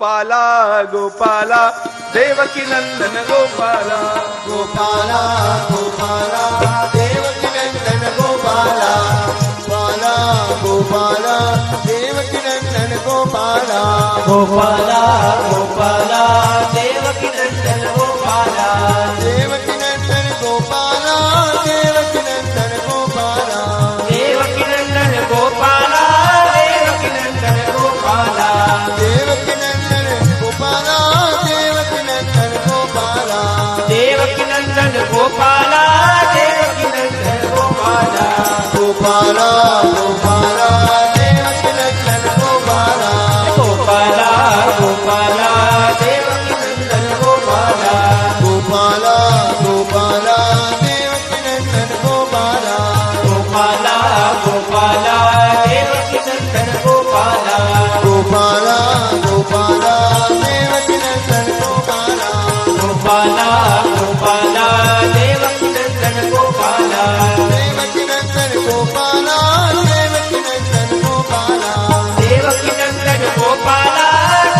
गोपाला गोपाला देवकी नंदन गोपाला गोपाला गोपाला देवकी नंदन गोपाला गोपाला गोपाला देवकी नंदन गोपाला गोपाला गोपाला देवकी नंदन गोपाला देवकी नंदन गोपाला देवकी नंदन गोपाला देवकी नंदन गोपाला देवकी नंदन गोपाला देवकी नंदन गोपाला देवकी नंदन गोपाला देवकी नंदन गोपाला देवकी नंदन गोपाला गोपाला गोपाला देवकी नंदन गोपाला गोपाला गोपाला देवकी नंदन गोपाला गोपाला गोपाला देवकी नंदन गोपाला गोपाला गोपाला देवकी नंदन गोपाला गोपाला गोपाला देवकी नंदन गोपाला गोपाला गोपाला देवकी नंदन गोपाला देवकी नंदन गोपाला देवकी नंदन गोपाला देवकी नंदन गोपाला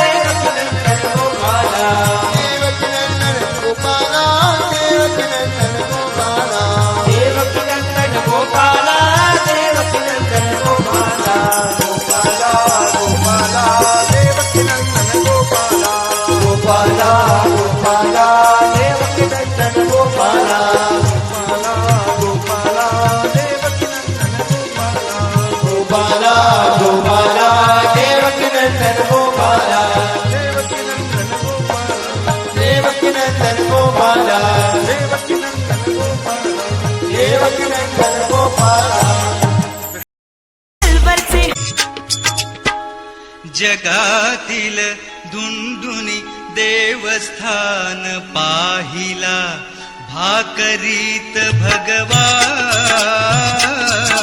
देवकी नंदन गोपाला देवकी नंदन गोपाला देवकी नंदन गोपाला देवकी नंदन गोपाला देवकी नंदन गोपाला गोपाला गोपाला देवकी नंदन गोपाला गोपाला गोपाला देवकी नंदन गोपाला गोपाला गोपाला देवकी नंदन गोपाला गोपाला गोपाला देवकी नंदन गोपाला देवकी नंदन गोपाला देवकी नंदन गोपाला देवकी नंदन गोपाला देवकी नंदन गोपाला जगातील दुंदुनी देवस्थान पाहिला भाकरीत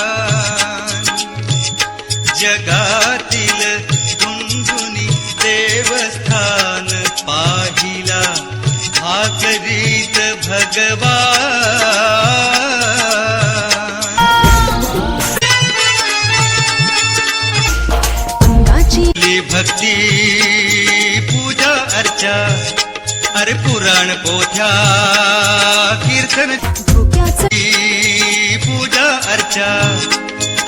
भगवान जगातील दुंदुनी देवस्थान पाहिला भाकरीत भगवान भक्ती पूजा अर्चा अरे पुराण पोथ्या कीर्तन पूजा अर्चा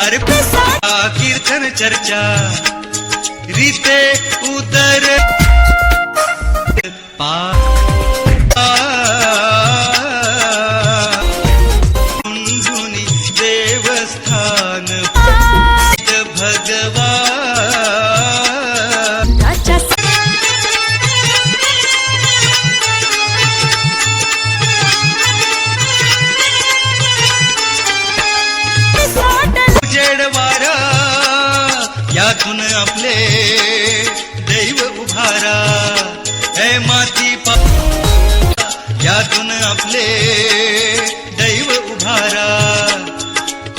अरे कीर्तन चर्चा रीते उदर दुंदुनी देवस्थान भगवान उजेडवारा यातून आपले दैव उभारा हे माती यातून आपले दैव उभारा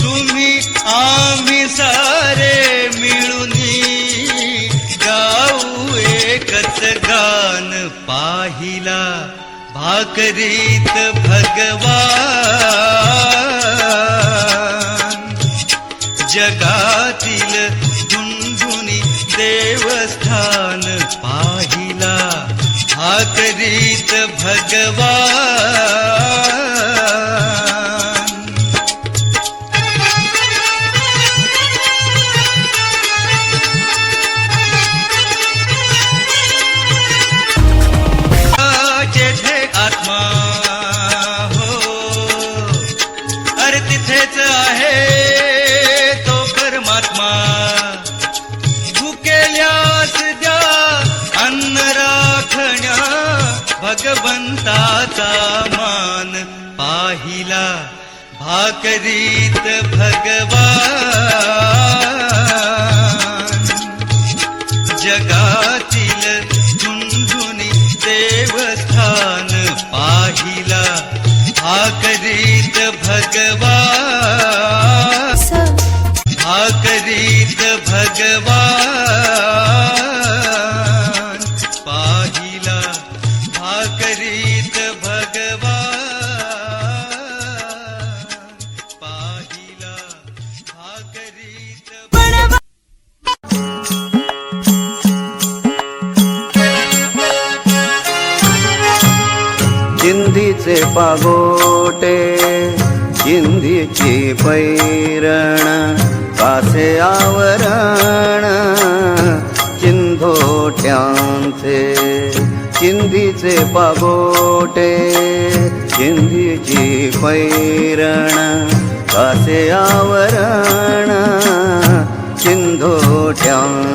तुम्ही आम्ही सारे मिळून गाऊ एकच गान पाहिला भाकरीत भगवान जगातील दुंदुनी देवस्थान पाहिला भाकरीत भगवान जेथे आत्मा हो अरे तिथेच आहे तो परमात्मा भुकेल्यास द्या अन्न राखण्या भगवंताचा मान पाहिला भाकरीत भगवान जगातील दुंदुनी देवस्थान पाहिला भाकरीत भगवान भाकरीत भगवान पाहिला भाकरीत भगवान पाहिला भाकरीत चिंधीचे पागोटे चिंधीची पैरण कासे आवरण चिंधोट्यांचे चिंधीचे पागोटे चिंधीची पैरण कासे आवरण चिंधोट्यांचे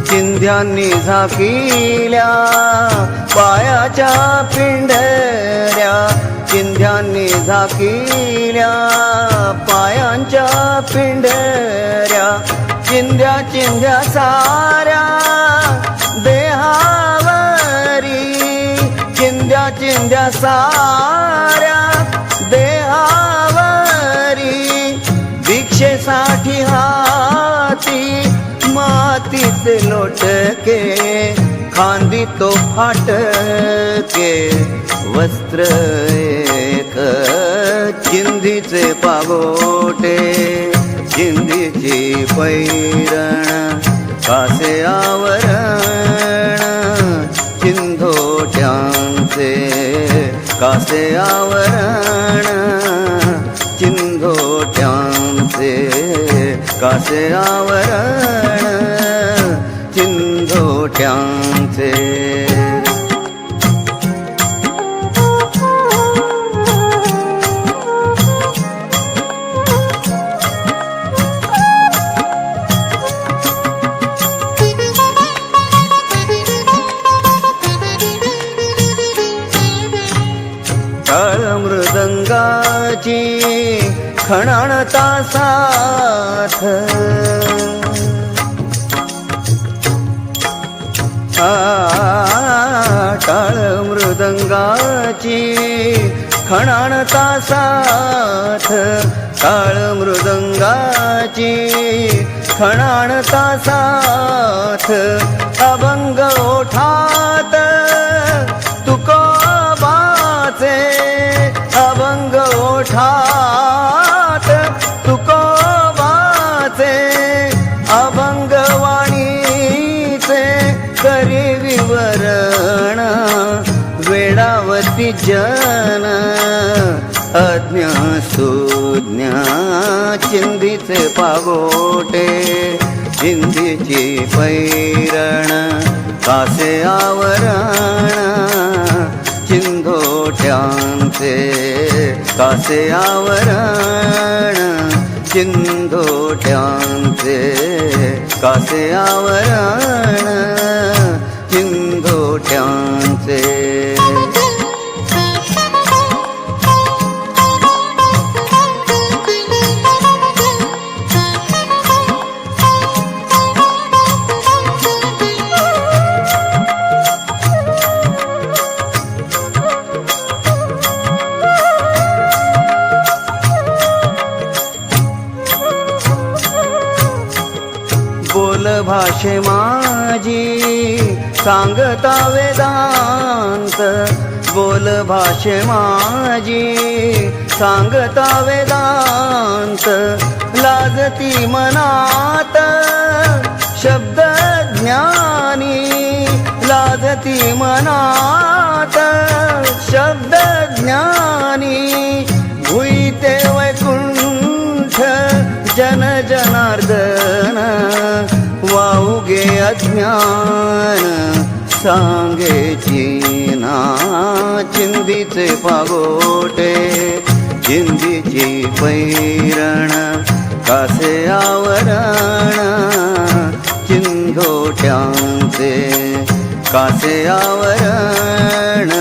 चिंध्यांनी झाकिल्या पायाच्या पिंढऱ्या चिंध्यांनी झाकिल्या पायांच्या पिंढऱ्या चिंध्या चिंध्या साऱ्या देहावरी चिंध्या चिंध्या साऱ्या देहावरी भिक्षेसाठी हाती मातीचे लोटके खांदी तो फाटके वस्त्र एक चिंधीचे पागोटे चिंधीची पैरण कासे आवरण चिंधोट्यांचे कासे आवरण चिंधोट्यांचे कासे आवरण चिंधोट्यांचे मृदंगाची खणाणता साथ टाळ मृदंगाची खणाणता साथ टाळ मृदंगाची खणाणता साथ अभंग ओठात तुकोबाचे अभंग ओठात तुकोबाचे अभंगवाणीचे करी विवरण वेडावती जन अज्ञ सुज्ञ चिंधीचे पागोटे चिंधीची पैरण कासे आवरण चिंधोट्यांचे कासे आवरण चिंधोट्यांचे कासे आवरण चिंधोट्यांचे बोल भाषे माझी सांगता वेदांत बोल भाषे माझी सांगता वेदांत लाजती मनात शब्द ज्ञानी लाजती मनात शब्द ज्ञानी भुईते वैकुंठ जन जनार्दन वाऊगे अज्ञान सांगे चीना चिंधीचे पागोटे चिंधीची पैरण कासे आवरण चिंधोट्यांचे कासे आवरण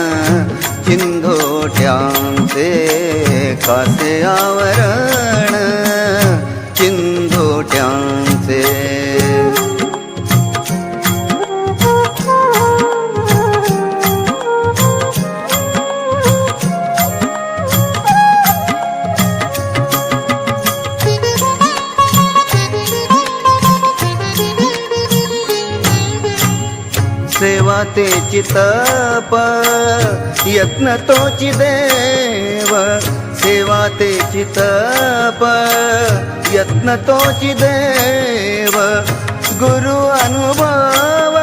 चिंधोट्यांचे कासे आवरण चिंधोट्यांचे तेची तप यत्न तोची देव सेवा तेची तप यत्न तोची देव गुरु अनुभव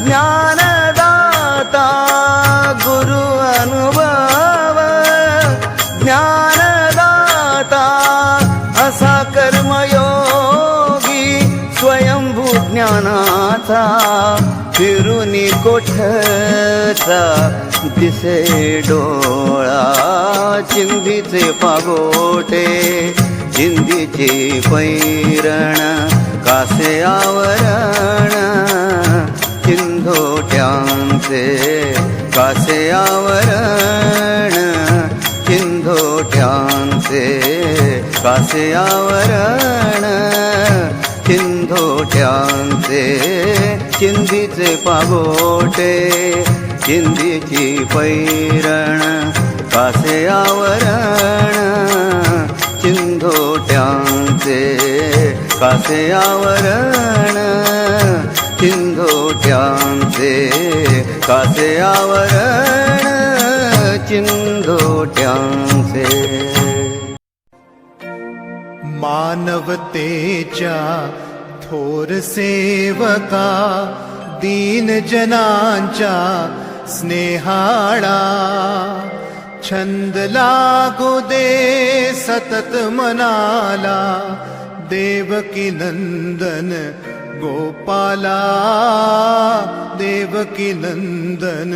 ज्ञानदाता गुरु अनुभव ज्ञानदाता असा कर्मयोगी स्वयंभू ज्ञानाचा फिरुनी कोठचा दिसे डोळा चिंधीचे पागोटे चिंधीचे पैरण कासे आवरण चिंधोट्यांचे कासे आवरण चिंधोट्यांचे कासे आवरण चिंधोट्यांचे चिंधीचे पागोटे चिंधीची पैरण कासे आवरण चिंधोट्यांचे कासे आवरण चिंधोट्यांचे कासे आवरण चिंधोट्यांचे मानवतेच्या थोर सेवका दीन जनांच्या स्नेहाळा छंद लागू दे सतत मनाला देवकी नंदन गोपाला देवकी नंदन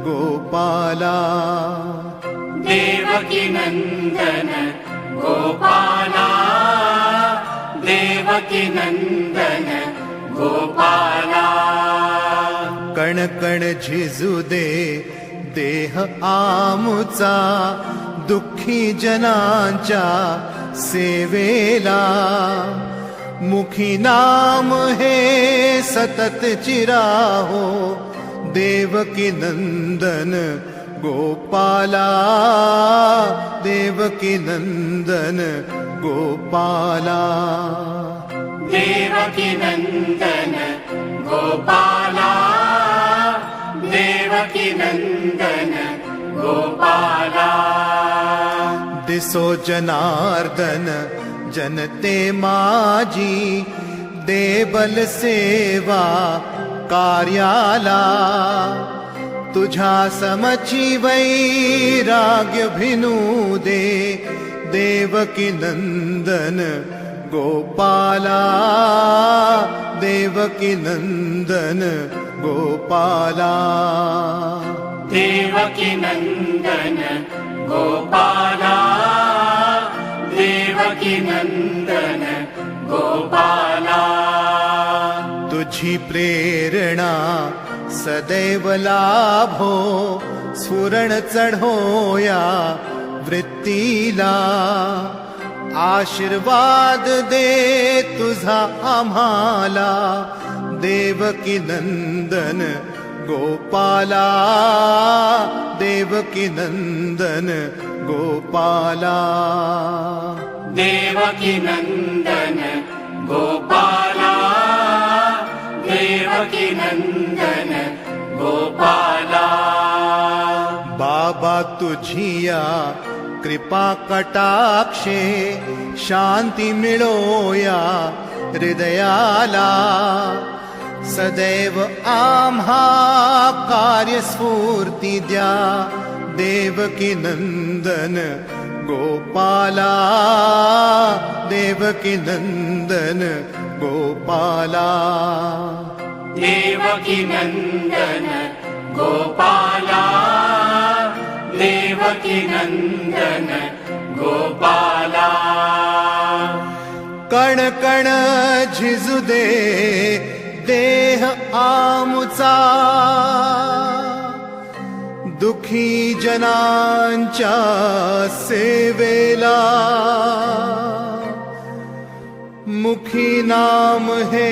गोपाला देवकी नंदन गोपाला देवकी नंदन गोपाला कण कण झिजू दे देह आमुचा दुःखी जनांच्या सेवेला मुखी नाम हे सतत चिराहो देवकी नंदन गोपाला देवकी नंदन गोपाला देवकी नंदन गोपाला देवकी नंदन गोपाला दिसो जनार्दन जनते माझी देबल सेवा कार्याला तुझ्या समची वैराग्य भिनू दे देवकी नंदन गोपाला देवकी नंदन गोपाला देवकी नंदन गोपाला देवकी नंदन गोपाला तुझी प्रेरणा सदैव लाभो स्फुरण चढोया वृत्तीला आशीर्वाद दे तुझा आम्हाला देवकी नंदन गोपाला देवकी नंदन गोपाला देवकी नंदन गोपाला देवकी नंदन गोपाला बाबा तुझिया कृपा कटाक्षे शांती मिळोया हृदयाला सदैव आम्हा कार्यस्फूर्ती द्या देवकी नंदन गोपाला देवकी नंदन गोपाला देवकी नंदन गोपाला देवकी नंदन गोपाला कण कण झिजू दे देह आमुचा दुखी जनांच्या सेवेला मुखी नाम हे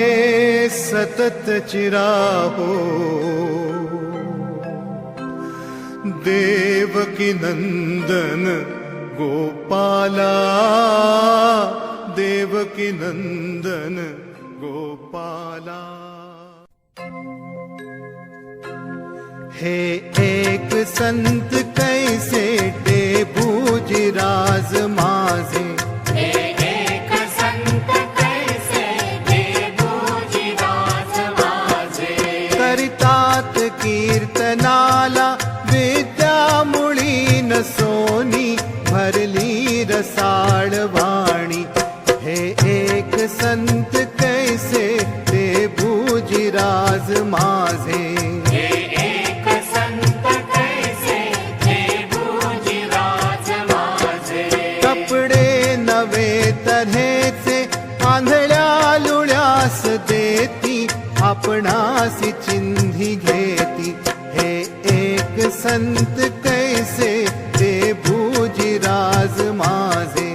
सतत चिराहो देवकी नंदन गोपाला देवकी नंदन गोपाला हे एक संत कैसे डेबूजिराज माझे हे एक संत कैसे डेबूजिराज माझे करितात कीर्तनाला विद्यामुळी न सोनी भरली रसाळ वाणी हे एक संत कैसे डेबूजिराज माझे हे एक संत कैसे डेबूजिराज माझे कपडे नवे तऱ्हेचे आंधळ्या लुळ्यास देती आपणासी चिंधी घेती हे एक संत कैसे डेबूजिराज माझे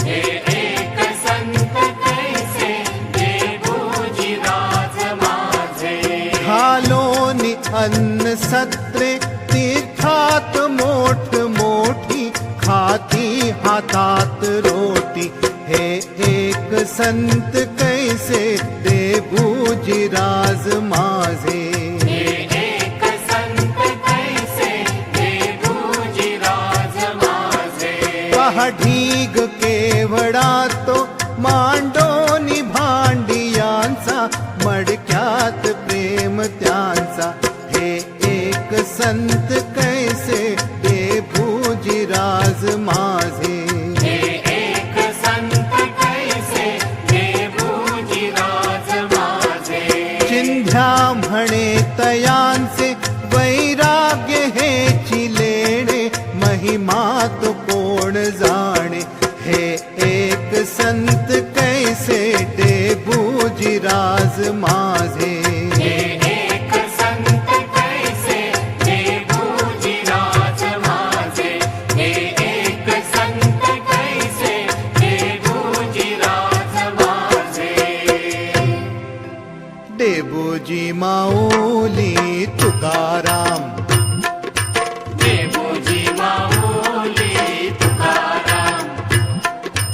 हे एक संत कैसे डेबूजिराज माझे घालोनी अन्न सत्रे तीर्थात मोठ मोठी खाती हातात रोटी हे एक संत कैसे डेबूजिराज माझे हे एक संत कैसे डेबूजिराज माझे पहाढीग केवडा तो मांडोनी भांडियांचा मडक्यात प्रेम त्यांचा हे एक संत कैसे डेबूजिराज माझे हे एक संत कैसे डेबूजिराज माझे चिंध्या म्हणे तयांचे वैराग्य हेची लेणे महिमा तो कोण जाणे हे एक संत कैसे डेबूजिराज माझे हे एक संत कैसे डेबूजिराज माझे हे एक संत कैसे डेबूजिराज माझे डेबूजी माऊली तुकाराम डेबूजी माऊली तुकाराम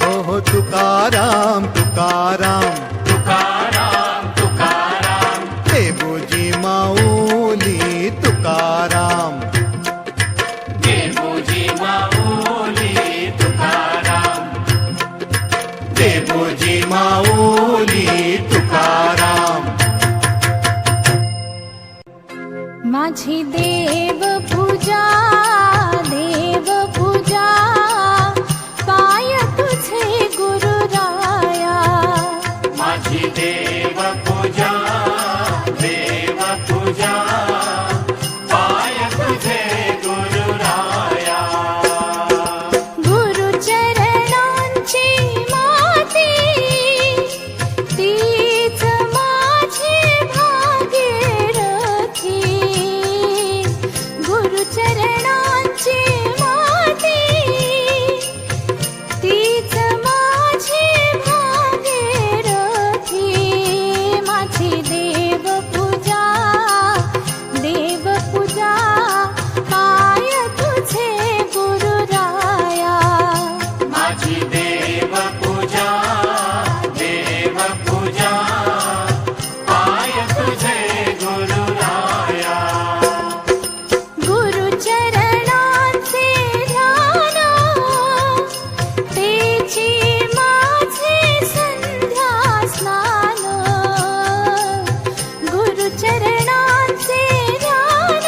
हो तुकाराम तुकाराम तुकाराम तुकाराम डेबूजी माऊली तुकाराम डेबूजी माऊली तुकाराम डेबूजी माऊली तुकाराम माझी देव पूजा पाय तुझे गुरुराया माझी देव पूजा पाय तुझे गुरुराया गुरुचरणांची माती तीच माझी भागीरथी गुरुचरणांची माती तीच माझी भागीरथी माझी देवपूजा पाय तुझे गुरुराया माझी देव पूजा पाय तुझे गुरुराया गुरुचरणांचे ध्यान तेची माझे संध्या स्नान गुरुचरणांचे ध्यान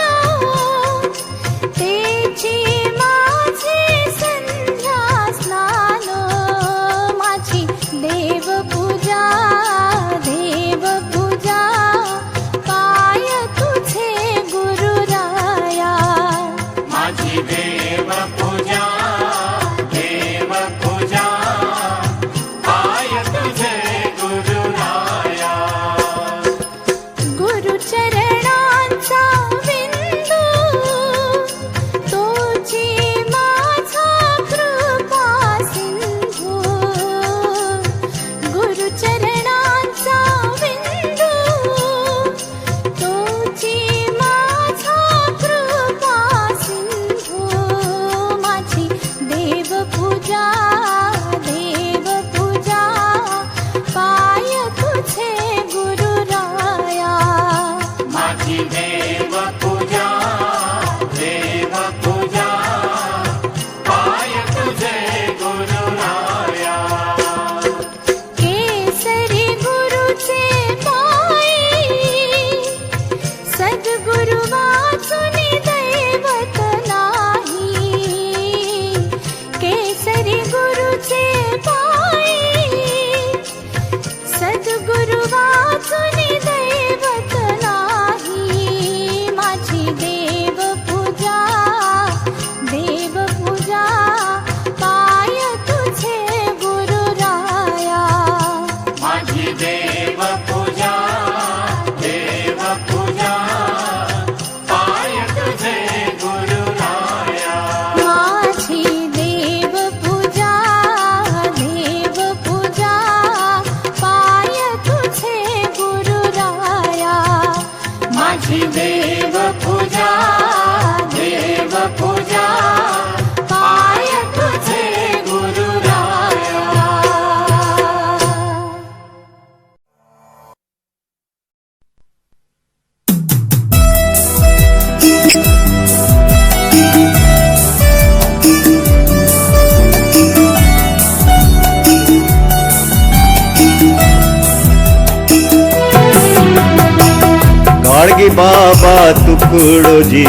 बाबा तुकडो जी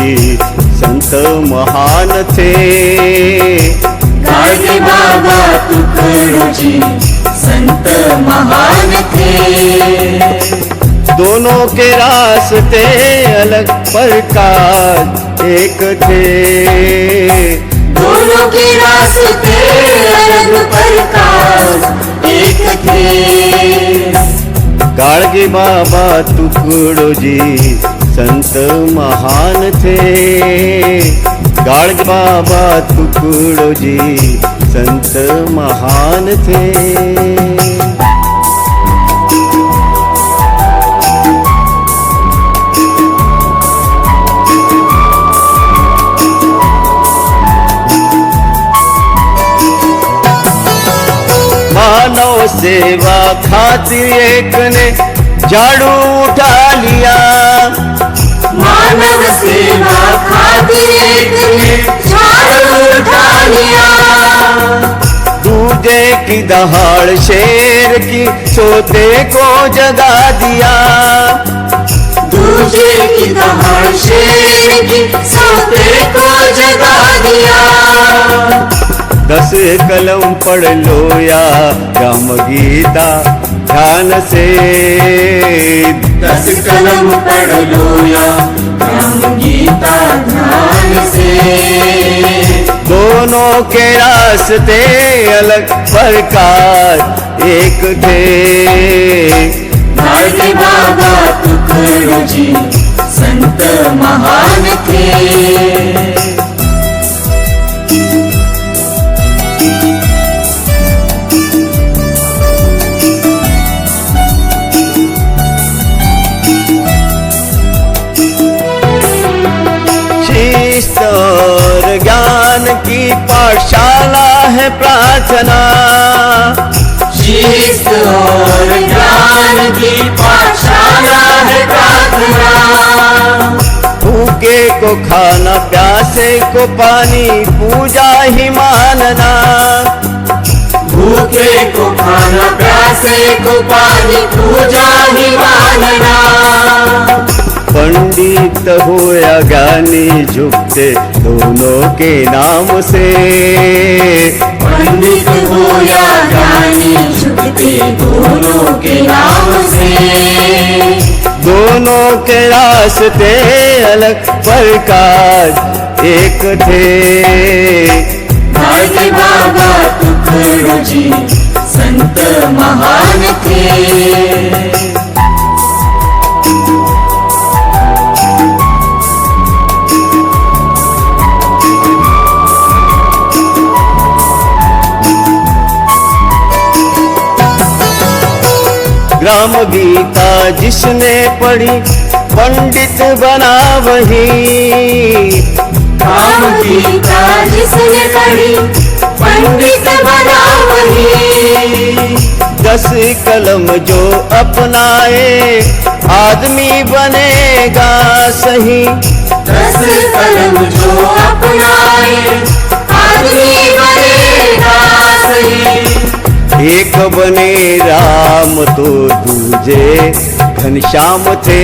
संत महान थे। गाडगे बाबा तुकडोजी संत महान थे। दोनों के रास्ते अलग प्रकार एक थे। दोनों के रास्ते अलग प्रकार एक थे। गाडगे बाबा तुकडो जी संत महान थे। गाडगे बाबा तुकडो जी संत महान थे। मानव सेवा खातिर एक ने झाड़ू उठा लिया। मानव सेवा खातिर एक ने झाड़ू उठा लिया। दूजे की दहाड़ शेर की सोते को जगा दिया। दूजे की दहाड़ शेर की सोते को जगा दिया। 10 कलम पढ़ लो या राम गीता ध्यान से। 10 कलम पढ़ लो या राम गीता ध्यान से। दोनों के रास्ते अलग प्रकार एक थे। गाडगे बाबा तुकडोजी संत महान थे। शिस्त और ज्ञान की पाठशाला है प्रार्थना। शिस्त और ज्ञान की पाठशाला है प्रार्थना। भूखे को खाना प्यासे को पानी पूजा ही मानना। भूखे को खाना प्यासे को पानी पूजा ही मानना। पंडित हो या ज्ञानी झुकते दोनों के नाम से। पंडित हो या ज्ञानी झुकते दोनों के नाम से। दोनों के रास्ते अलग प्रकार एक थे। गाडगे बाबा तुकडोजी संत महान थे। ग्राम गीता जिसने पढ़ी पंडित बना वही। राम गीता जिसने पढ़ी पंडित बना वही। 10 कलम जो अपनाए आदमी बनेगा सही। 10 कलम जो अपनाए आदमी बनेगा सही। एक बने राम तो दूजे घनश्याम थे।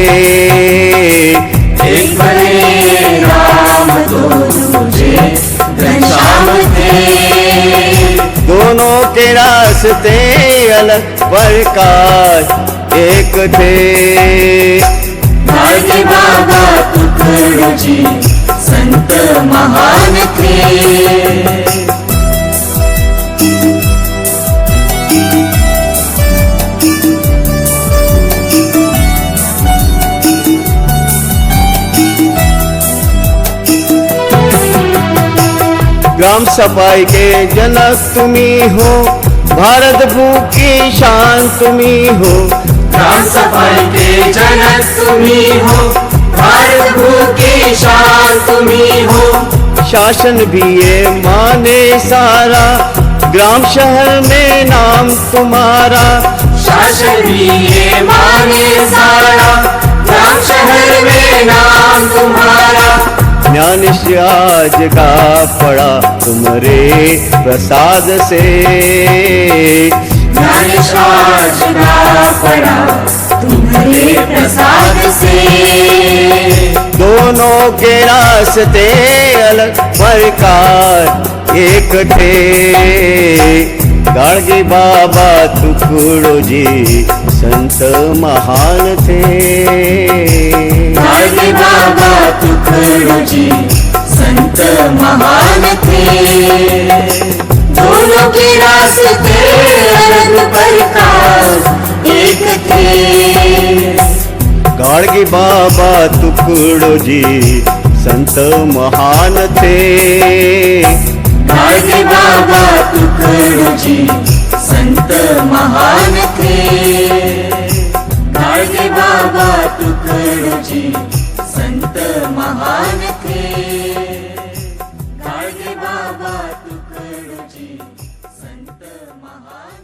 एक बने राम तो दूजे घनश्याम थे। दोनों के रास्ते अलग प्रकार एक थे। गाडगे बाबा तुकडोजी संत महान थे। ग्राम सफाई के जनक तुम्ही हो। भारत भूख की शान तुम्ही हो। ग्राम सफाई के जनक तुम्ही हो। भारत भूख की शान तुम्ही हो। शासन भी ये माने सारा ग्राम शहर में नाम तुम्हारा। शासन भी ये माने सारा ग्राम शहर में नाम तुम्हारा। ज्ञान आज का पड़ा तुम्हारे प्रसाद से। ज्ञान आज का पड़ा तुम्हारे प्रसाद से। दोनों के रास्ते अलग प्रकार एक थे। गाडगे बाबा तुकडो जी संत महान थे। गाडगे बाबा तुकडो जी संत महान थे। दोनों के रास्ते अलग प्रकार एक थे। गाडगे बाबा तुकडो जी संत महान थे। गाडगे बाबा तुकडो जी संत महान थे। गाडगे बाबा तुकडो जी संत महान थे। गाडगे बाबा तुकडो जी संत महान।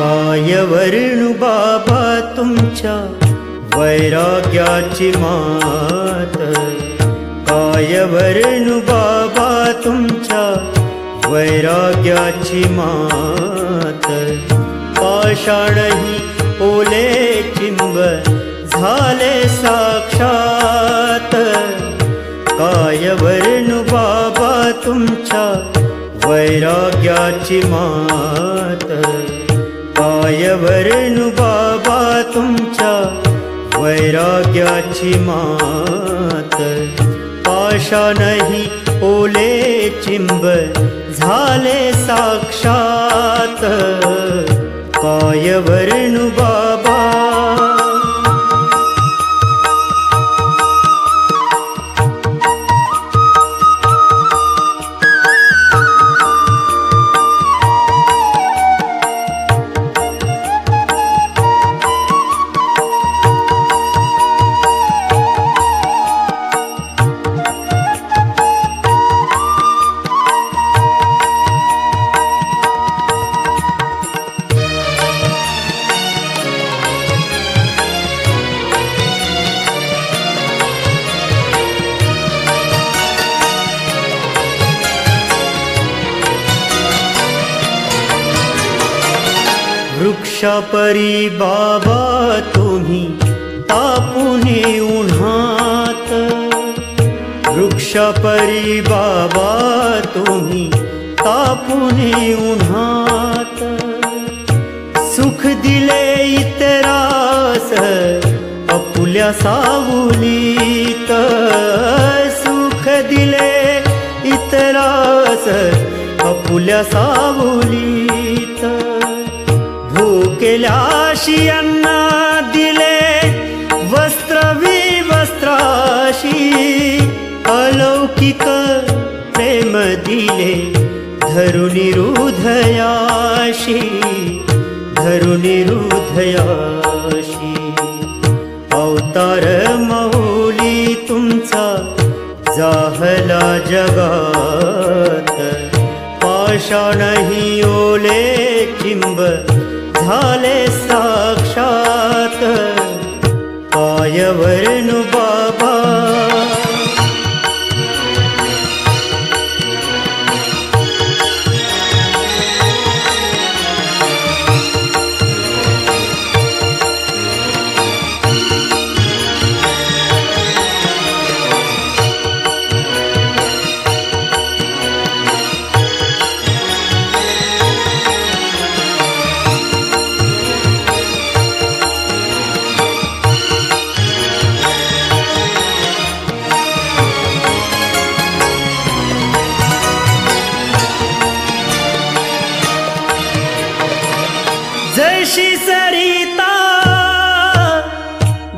काय वर्णू बाबा तुमच्या वैराग्याची मात। काय वर्णू बाबा तुमच्या वैराग्याची मात। पाषाणही ओले चिंब झाले साक्षात। काय वर्णू बाबा तुमच्या वैराग्याची मात। काय वर्णू बाबा तुमच्या वैराग्याची मात। पाषाणही ओले चिंब झाले साक्षात। काय वर्णू बाबा। वृक्षापरी बाबा तुम्ही तापुने उन्हात। वृक्षापरी बाबा तुम्ही तापुने उन्हात। सुख दिले इतरास आपुल्या सावलीत। सुख दिले इतरास आपुल्या सावलीत। भूकेल्याशी अन्न दिले वस्त्र विवस्त्राशी। अलौकिक प्रेम दिले धरुणी हृदयाशी। धरुणी हृदयाशी। अवतार माऊली तुमचा जाहला जगात। पाषाणही ओले चिंब झाले साक्षात। काय वर्णू बाबा। जशी सरिता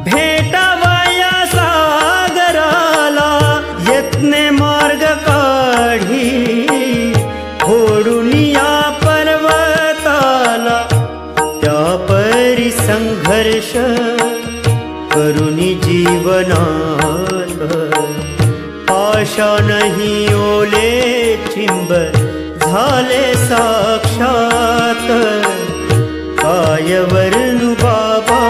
भेटावया सागराला। यत्ने मार्ग काढी फोडून या पर्वताला। त्या परी संघर्ष पाषाणही ओले चिंब झाले साक्षात काय वर्णू बाबा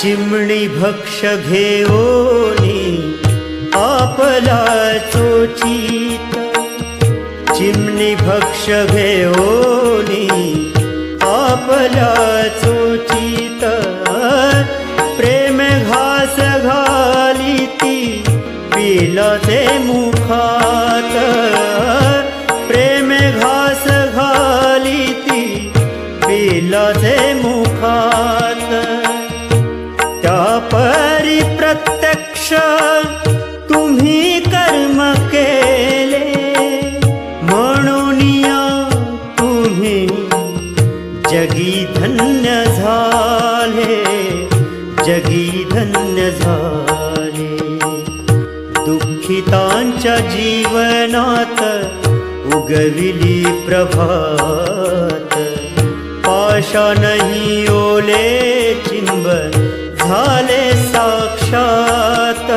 चिमणी भक्ष घेऊनी आपला चोचीत चिमणी भक्ष घेऊनी आपला चोचीत प्रेम घास घाली ती पिलाचे मुखात प्रेम घास घाली ती पिलाचे मुखात त्या परी प्रत्यक्ष तुम्ही कर्म केले म्हणून तुम्ही जगी धन्य झाले जगी धन्य झाले दुःखितांच्या जीवनात उगविली प्रभात पाषाणही ओले चिंब झाले साक्षात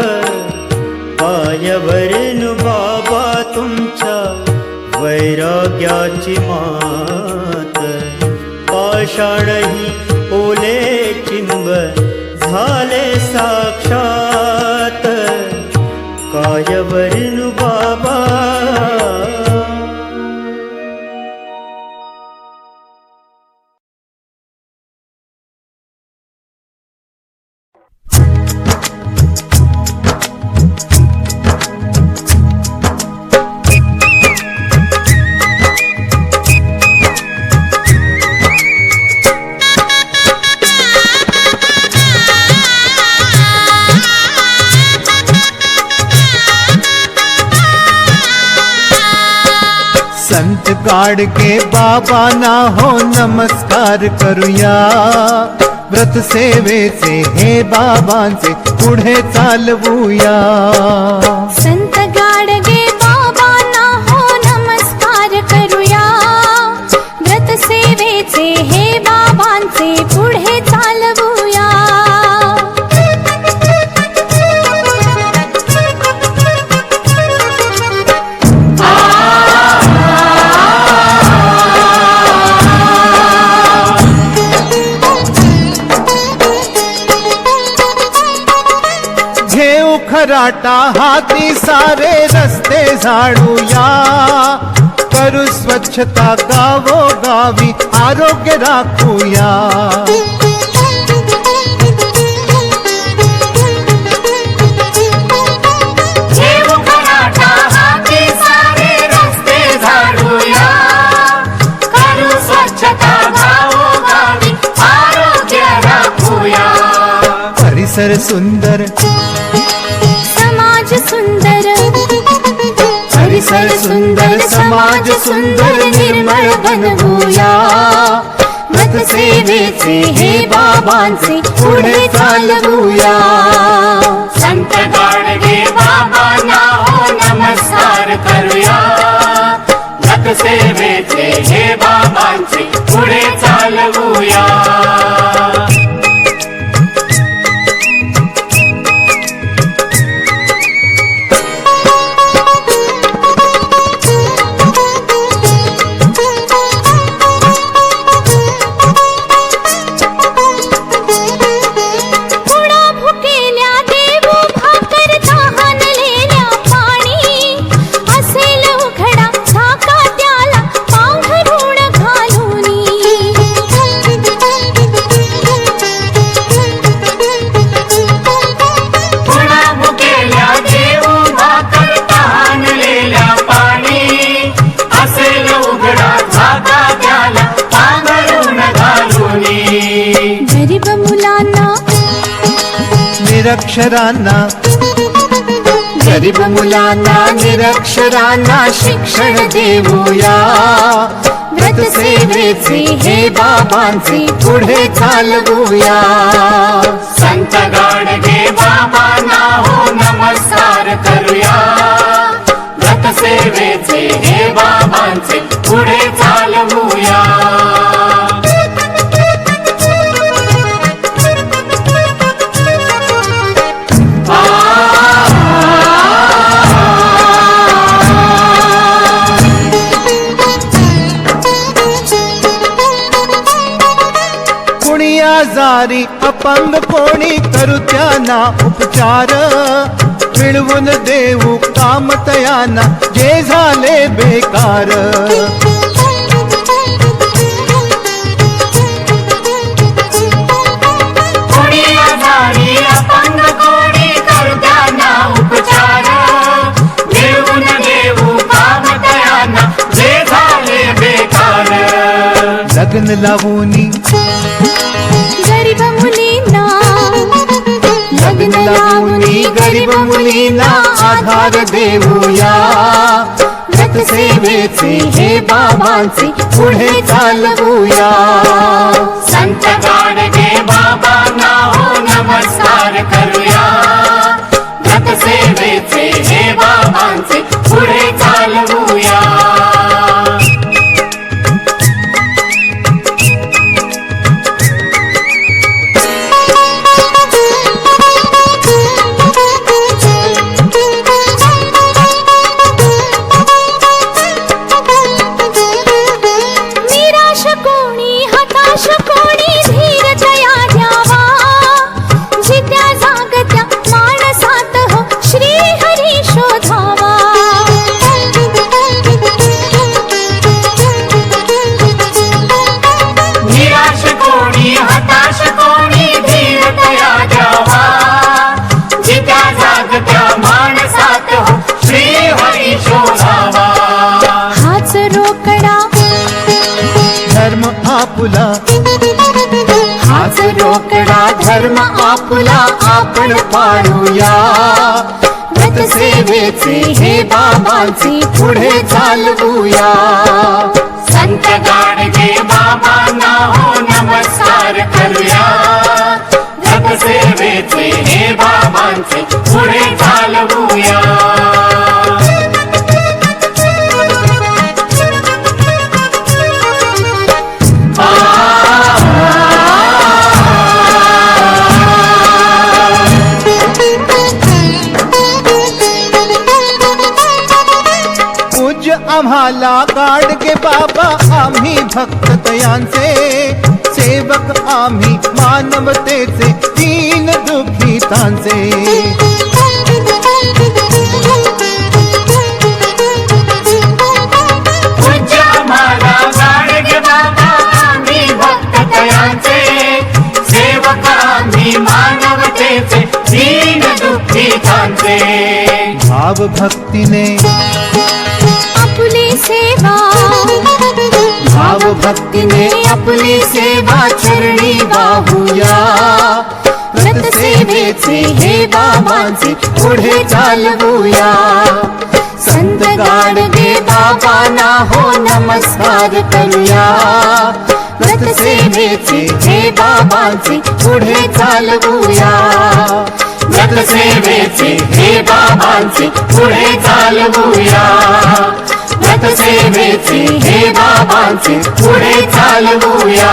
काय वर्णू बाबा तुमच्या वैराग्याची मात पाषाणही ओले चिंब झाले साक्षात काय वर्णू बाबा संत गाडगे बाबा ना हो नमस्कार करूया व्रत सेवेचे हे बाबांचे पुढे चालवूया संत गाडगे बाबांना हो नमस्कार करूया व्रत सेवेचे हे बाबांचे पुढे चालवूया खराटा हाती सारे रस्ते झाडूया करू स्वच्छता गावोगावी आरोग्य राखूया परिसर सुंदर समाज सुंदर परिसर सुंदर समाज सुंदर निर्मळ बनवूया व्रत सेवेचे हे बाबांचे पुढे चालवूया संत गाडगे बाबांना हो नमस्कार करूया व्रत सेवेचे हे बाबांचे पुढे चालवूया निरक्षरांना गरीब मुलांना निरक्षरांना शिक्षण देऊया व्रत सेवेचे हे बाबांचे पुढे चालवूया संत गाडगे बाबांना हो नमस्कार करूया व्रत सेवेचे हे बाबांचे पुढे चालवूया कुणी आजारी अपंग कोणी करू त्यांना उपचार मिळवून देऊ काम तयांना जे झाले बेकार कोणी आजारी अपंग कोणी करताना उपचार मिळवून देऊ काम तयांना जे झाले बेकार लग्न लावूनी गरीब मुलींना लग्न लावूनी गरीब मुलींना आधार देऊया व्रत सेवेचे हे बाबांचे पुढे चालवूया संत गाडगे बाबांना हो नमस्कार करूया व्रत सेवेचे हे बाबांचे पुढे चालवूया निराश कोणी हताश कोणी धीर दया द्यावा जित्या जागत्या माणसात हो श्री हरी शोधावा निराश कोणी हताश कोणी धीर दया द्यावा जित्या जागत्या माणसात हो श्री हरी शोधावा हाच रोकडा धर्म आपुला हाच रोकडा धर्म आपुला आपण पाळूया व्रत सेवेचे हे बाबांचे पुढे चालवूया संत गाडगे बाबांना हो नमस्कार करूया व्रत सेवेचे हे बाबांचे पुढे चालवूया पूज्य आम्हाला गाडगे बाबा आम्ही भक्त तयांचे सेवक आम्ही मानवतेचे दीन दुःखितांचे पूज्य आम्हाला गाडगे बाबा आम्ही भक्त तयांचे सेवक आम्ही मानवतेचे दीन दुःखितांचे भाव भक्तीने आपली सेवा भाव भक्तीने आपली सेवा चरणी वाहूया व्रत सेवेचे हे बाबांचे पुढे चालवूया संत गाडगे बाबांना हो नमस्कार करूया व्रत सेवेचे हे बाबांचे पुढे चालवूया व्रत सेवेचे हे बाबांचे पुढे चालवूया व्रत सेवेचे हे बाबांचे पुढे चालवूया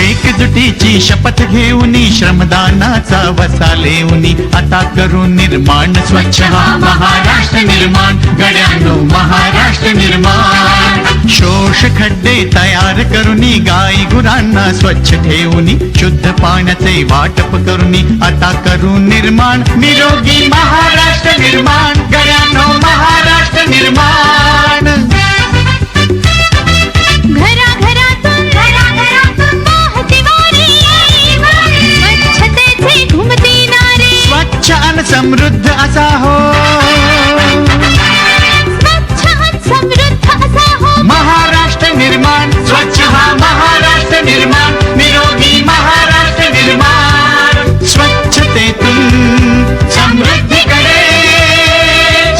एकजुटीची शपथ घेऊन श्रमदानाचा वसा लेऊन आता करू निर्माण स्वच्छ हा महाराष्ट्र निर्माण गड्यानो महाराष्ट्र निर्माण दोष खड्डे तयार करूनी गाई गुरांना स्वच्छ ठेवूनी शुद्ध पाण्याचे वाटप करूनी आता करू निर्माण निरोगी महाराष्ट्र निर्माण गळ्यानो महाराष्ट्र निर्माण घराघरातून वाहती वारी स्वच्छतेचे घुमती नारे स्वच्छ आणि समृद्ध असा हो स्वच्छ आणि समृद्ध असा हो महाराष्ट्र निर्माण स्वच्छ हा महाराष्ट्र निर्माण निरोगी महाराष्ट्र निर्माण स्वच्छतेतून समृद्धीकडे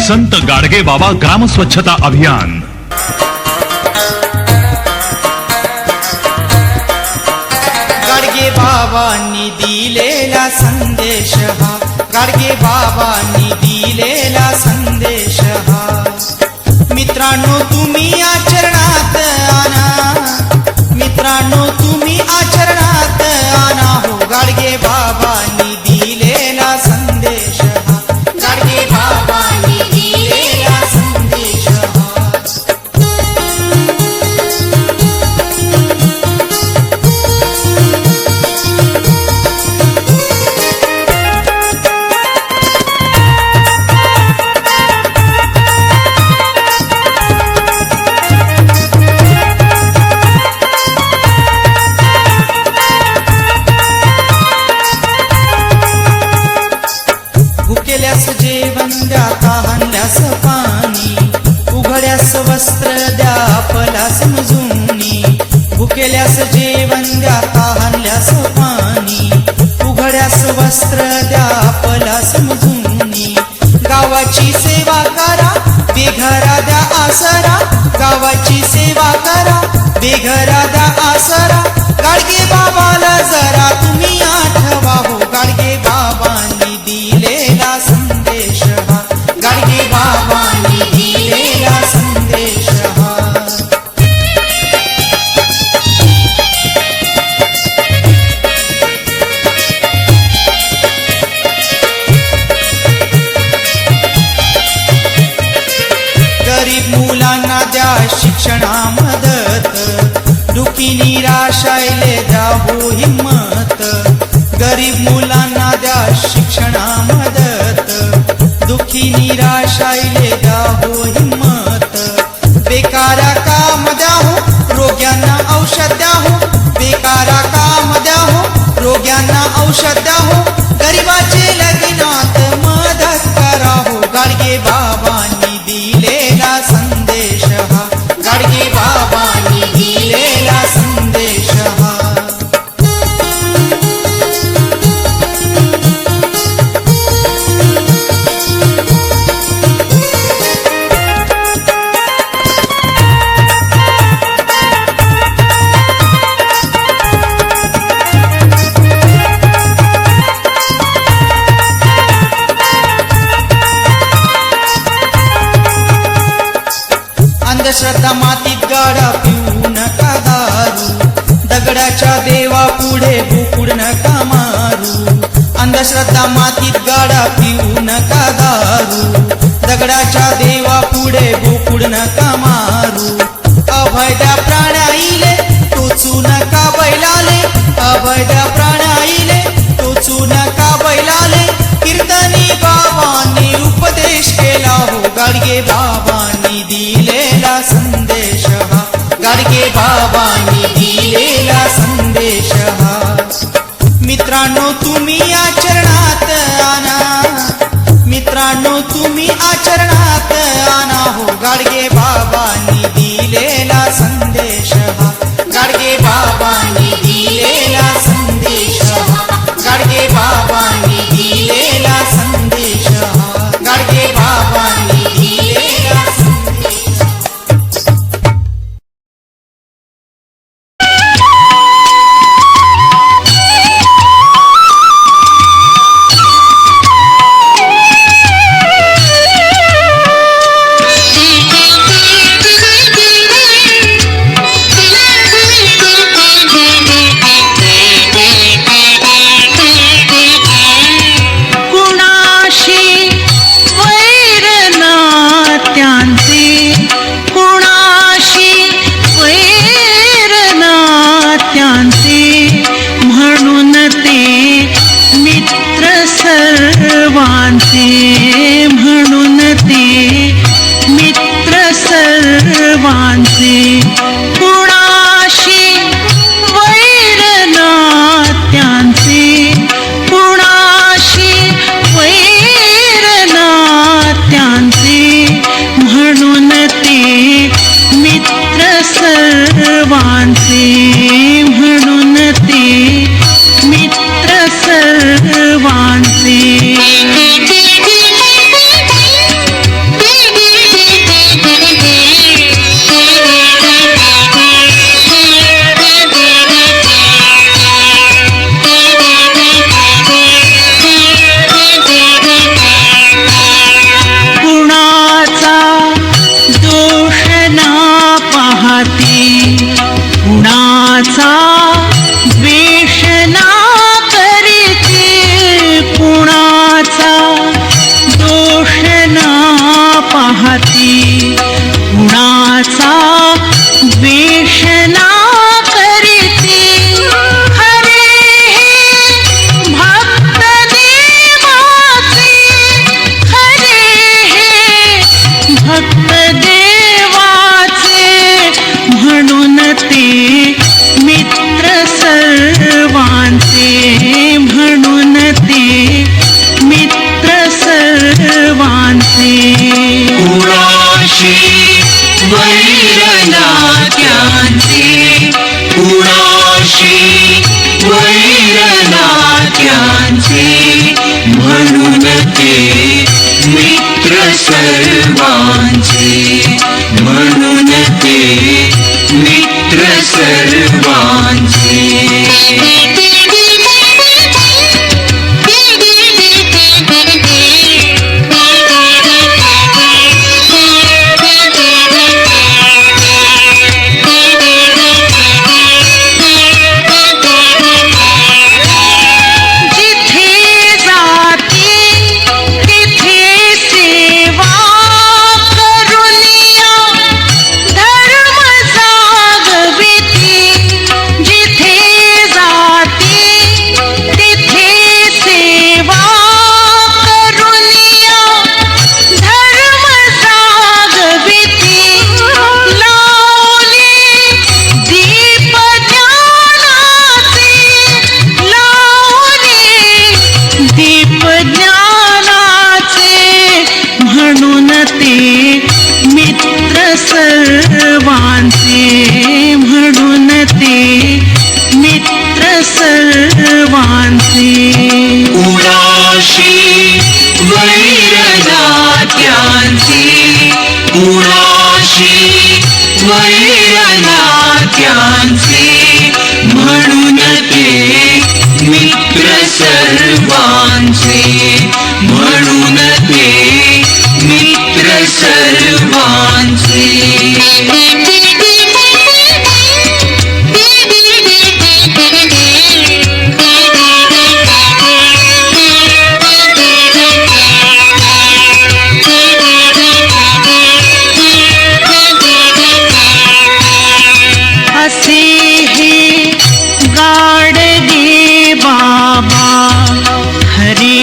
संत गाडगे बाबा ग्राम स्वच्छता अभियान. गाडगे बाबांनी दिलेला संदेश हा गाडगे बाबांनी दिलेला संदेश हा मित्रांनो तुम्ही आचरणात आणा मित्रांनो तुम्ही आचरणात आणा हो गाडगे बाबांनी दिलेला संदेश हा गाडगे बाबांनी दिलेला संदेश हा भुकेल्यास जेवण द्या तहानल्यास पाणी उघड्यास वस्त्र द्या आपला समजूनी भुकेल्यास जेवण द्या तहानल्यास पाणी उघड्यास वस्त्र द्या आपला समजूनी गावाची सेवा करा बेघरा द्या आसरा गावाची सेवा करा बेघरा द्या आसरा गाडगे बाबाला जरा तुम्ही आठवा हो गाडगे बाबांनी दिलेला संदेश हा गाडगे बाबांनी दिलेला संदेश हा गरीब मुलांना द्या शिक्षणा मदत दुखी निराशायले द्या हो हिम्मत गरीब मुलांना द्या शिक्षणा मदत दुखी निराशायले द्या हो हिम्मत बेकारा काम द्या हो रोग्यांना औषध द्या हो बेकारा काम द्या हो रोग्यांना औषध द्या हो गरीबाचे लग्नात मदत करा हो गाडगे बाबांनी दिलेला संदेश हा गाडगे बाबांनी दिलेला संदेश हा अंधश्रद्धा मातीत गाडा पिऊ नका दारू दगडाच्या देवा पुढे बुकुड नका मारू अंधश्रद्धा मातीत गाडा पिऊ नका दारू दगडाच्या देवा पुढे बुकुड नका मारू अभयद्या प्राण्याईले टोचू नका बैलाले अभयद्या प्राण्याईले टोचू नका बैलाले कीर्तनी बाबांनी उपदेश केला हो गाडगे बाबांनी दिलेला संदेश हा गाडगे बाबांनी दिलेला संदेश हा मित्रांनो तुम्ही आचरणात आणा मित्रांनो तुम्ही आचरणात आणा हो गाडगे बाबांनी दिलेला संदेश हा गाडगे बाबांनी दिलेला संदेश हा गाडगे बाबांनी दिलेला संदेश हा गाडगे बाबांनी दिलेला संदेश पाहती कुणाचा द्वेष ना करीती हरे हे भक्त देवाचे हरे हे भक्त देवाचे म्हणून ते मित्र सर्वांचे म्हणून ते मित्र सर्वांचे कुणाशी वैर नात्यांचे कुणाशी वैर नात्यांचे म्हणून ते मित्र सर्वांचे म्हणून ते मित्र सर्वांचे म्हणून ते मित्र सर्वांचे कुणाशी वैर नात्यांचे कुणाशी वैर नात्यांचे म्हणून ते मित्र सर्वांचे म्हणून ते मित्र सर्वांचे असे हे गाडगे बाबा हरी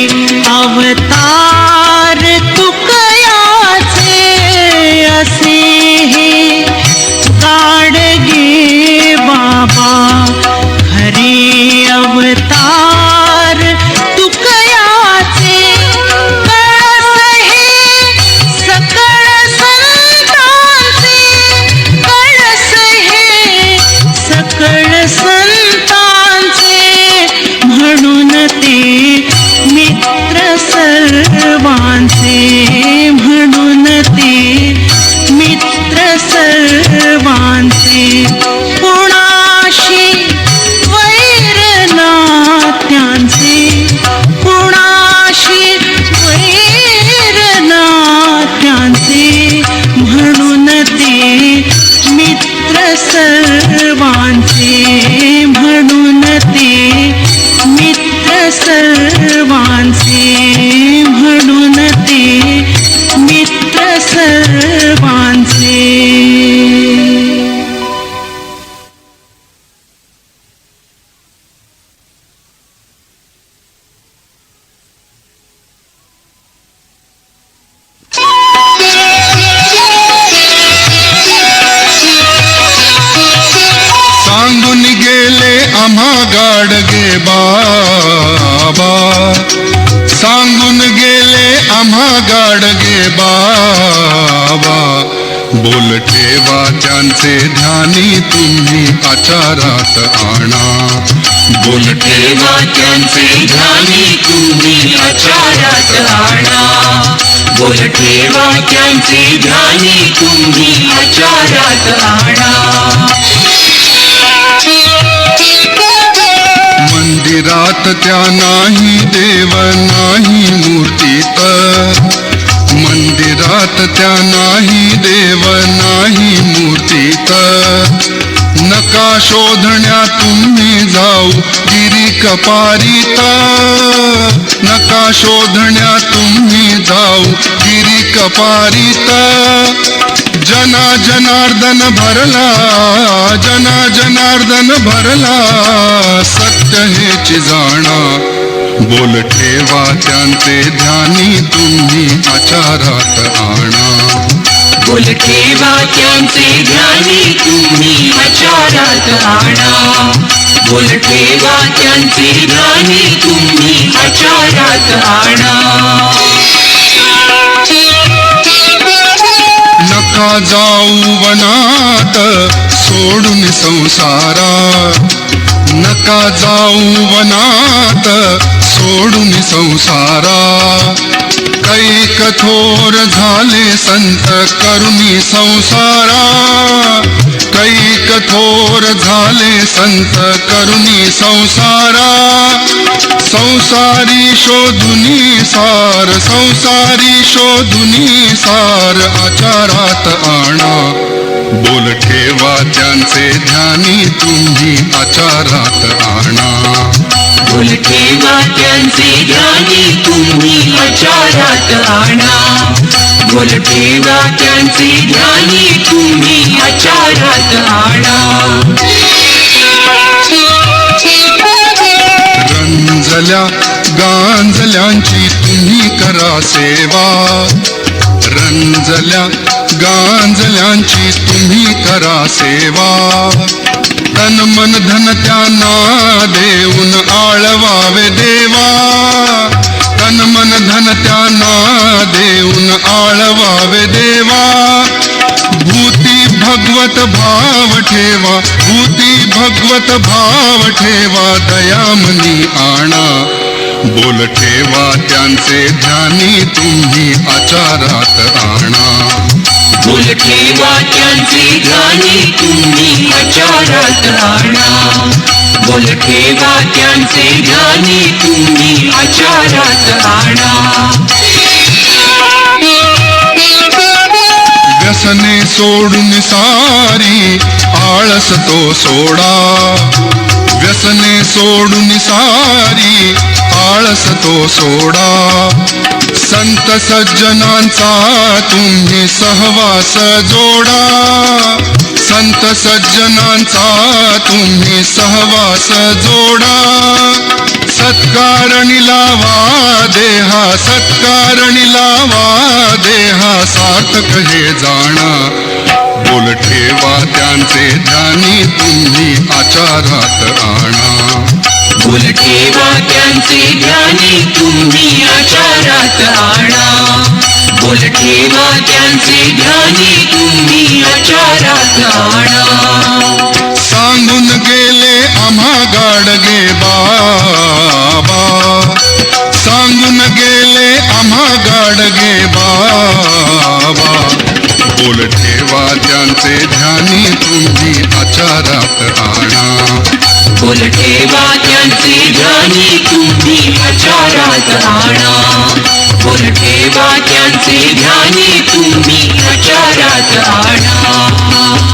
अवतार तुकयाचे असे हे गाडगे बाबा हरी अवतार तुकयाचे कळस हे सकळ संतांचे कळस हे सकळ संतांचे म्हणून ते मित्र सर्वांचे म्हणून ते मित्र सर्वांचे कुणाशी वैर नात्यांचे कुणाशी वैर नात्यांचे म्हणून ते मित्र सर्वांचे म्हणून ते मित्र सर्वांचे म्हणून ते मित्र सर्वांचे सांगून गेले आम्हा गाडगे बाबा सांगून गेले आम्हा गाडगे बाबा बोल ठेवा त्यांचे ध्यानी तुम्ही आचारात आणा बोल ठेवा त्यांचे ध्यानी तुम्ही आचारात आणा बोल ठेवा त्यांचे ध्यानी तुम्ही आचारात आणा मंदिरात त्या नाही देव नाही मूर्तीत मंदिरात त्या नाही देव नाही मूर्तीत नका शोधण्या तुम्ही जाऊ गिरी कपारीत नका शोधण्या तुम्ही जाऊ गिरी अपारित जना जनार्दन भरला जना जनार्दन भरला सत्य हेची जाणा बोल ठेवा त्यांचे ध्यानी तुम्ही आचारात आणा बोल ठेवा त्यांचे ध्यानी तुम्ही आचारात आणा बोल ठेवा त्यांचे ध्यानी तुम्ही आचारात आणा नका जाऊ वनात सोडून संसारा नका जाऊ वनात सोडून संसारा कै कठोर झाले संत करुणी संसारा कै कठोर झाले संत करुणी संसारा संसारी शोधुनी सार आचारात आणा बोल ठेवा त्यांचे ध्यानी तुम्ही आचारात आणा बोल ठेवा त्यांचे ध्यानी तुम्ही आचारात आणा बोल ठेवा त्यांचे ध्यानी तुम्ही आचारात आणा रंजल्या गांजल्यांची तुम्ही करा सेवा रंजल्या गांजल्यांची तुम्ही करा सेवा तन मन धन त्यांना देऊन आळवावे देवा तन मन धन त्यांना देऊन आळवावे देवा भूती भगवत भाव ठेवा भूती भगवत भाव ठेवा दयामनी आणा बोल ठेवा त्यांचे ध्यानी तुम्ही आचारात आणा बोल ठेवा त्यांचे ध्यानी तुम्ही आचारात आणा बोल ठेवा त्यांचे ध्यानी तुम्ही आचारात आणा व्यसने सोडून सारी आळस तो सोडा व्यसने सोडून सारी आळस तो सोडा संत सज्जनांचा तुम्ही सहवास जोडा संत सज्जनांचा तुम्ही सहवास जोडा सत्कारणी लावा देहा सार्थक हे जाणा बोल ठेवा त्यांचे ध्यानी तुम्ही आचारात आणा बोल ठेवा त्यांचे ध्यानी तुम्ही आचारात आणा बोल ठेवा त्यांचे ध्यानी तुम्ही आचारात आणा सांगून गेले आम्हा गाडगे बाबा सांगून गेले आम्हा गाडगे बाबा बोल ठेवा त्यांचे ध्यानी तुम्ही आचारात आणा बोल ठेवा त्यांचे ध्यानी तुम्ही आचारात आणा बोल ठेवा त्यांचे ध्यानी तुम्ही आचारात आणा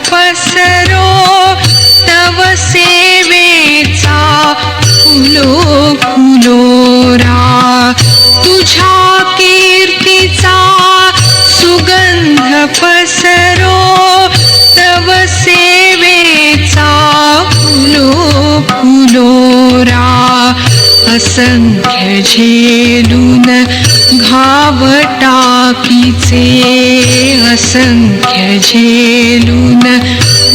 पसरो तव सेवेचा फुलो फुलोरा तुझ्या कीर्तीचा सुगंध पसरो तव सेवेचा फुलो फुलोरा असंख्य झेलून घाव टाकीचे असंख्य झेलून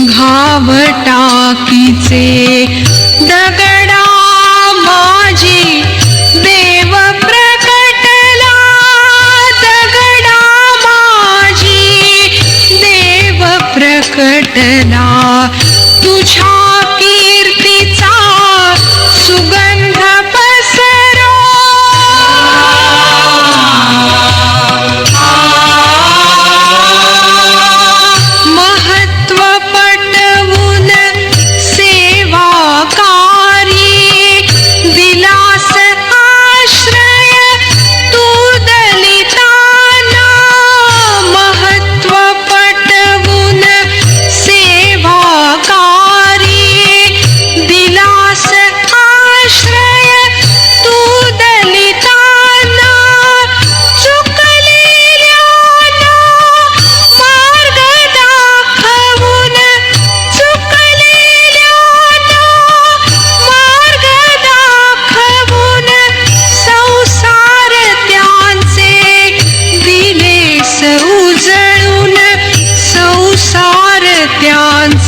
घाव टाकीचे दगडा माझी देव प्रकटला दगडा माझी देव प्रकटला तुझ्या कीर्तीचा सुगंध पसरो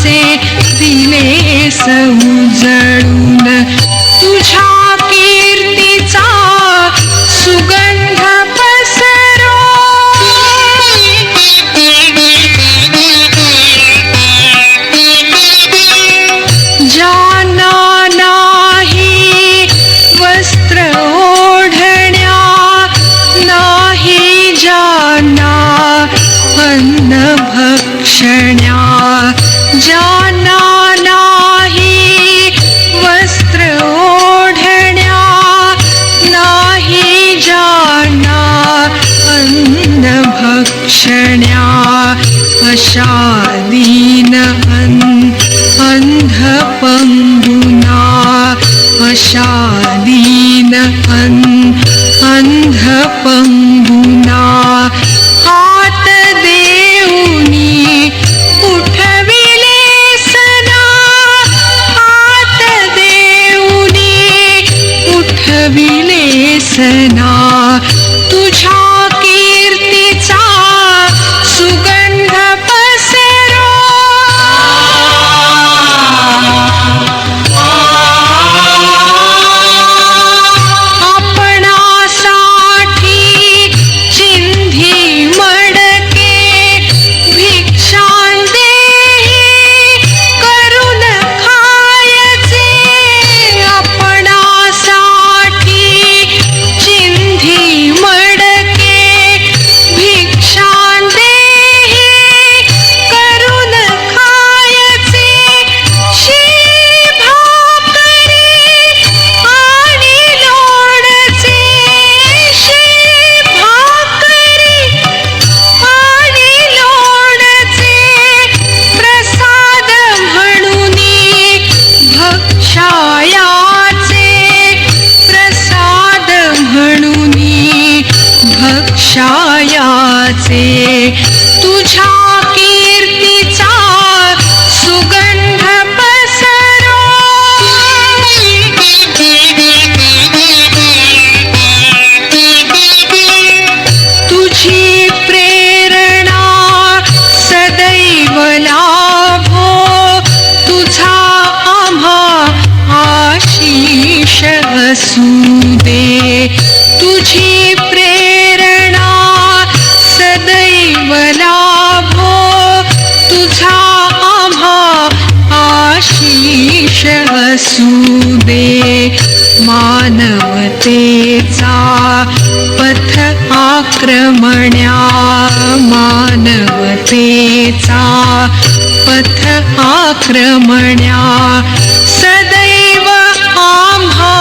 दिले उजळून तुझ्या कीर्तीचा सुगंध पसरो ज्यांना नाही वस्त्र ओढण्या नाही ज्यांना अन्न भक्षण्या ज्यांना नाही वस्त्र ओढण्या नाही ज्यांना अन्न भक्षण्या अशा दीन अंध पंगुना अशा दीन अंध पंगुना हात देऊनी उठविले सना हात देऊनी उठविले सना तुझ्या कीर्तीचा सुगंध पसरो आपणासाठी चिंधी मडके भिक्षां देही करून खायचे आपणासाठी चिंधी मडके भिक्षां देही करून खायचे शी भाकरी आणि लोणचे शी भाकरी आणि लोणचे प्रसाद म्हणूनी भक्षायाचे प्रसाद म्हणूनी भक्षायाचे तुझ्या कीर्तीचा सुगंध पसरो तुझी प्रेरणा सदैव लाभो तुझा आम्हा आशीष असू दे तुझी प्रेरणा सदैव लाभो तुझा आम्हा आशीष असू दे मानवतेचा पथ आक्रमण्या मानवतेचा पथ आक्रमण्या सदैव आम्हा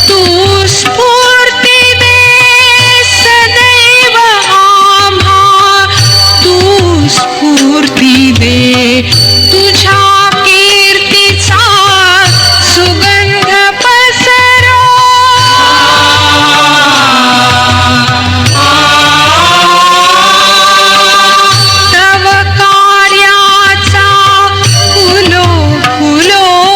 तू स्फूर्ती दे सदैव आम्हा तू स्फूर्ती दे तुझ्या कीर्तीचा सुगंध पसरो तव कार्याचा फुलो फुलो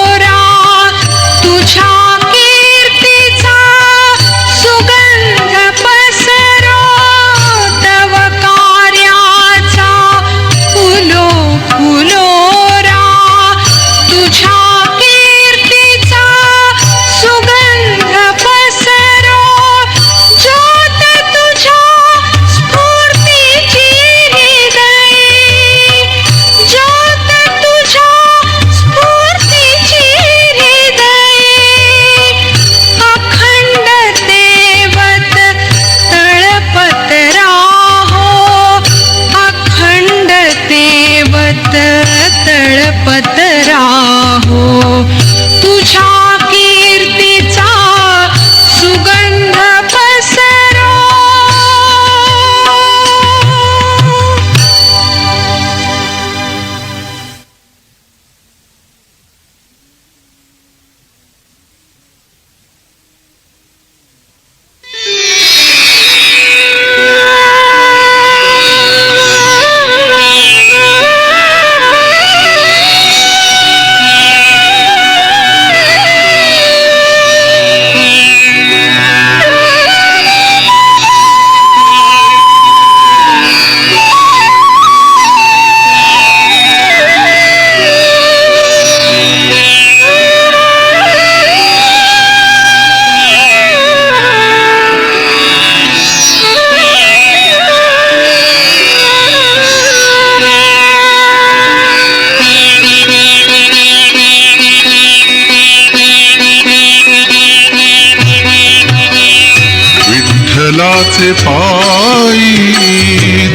विठ्ठलाचे पायी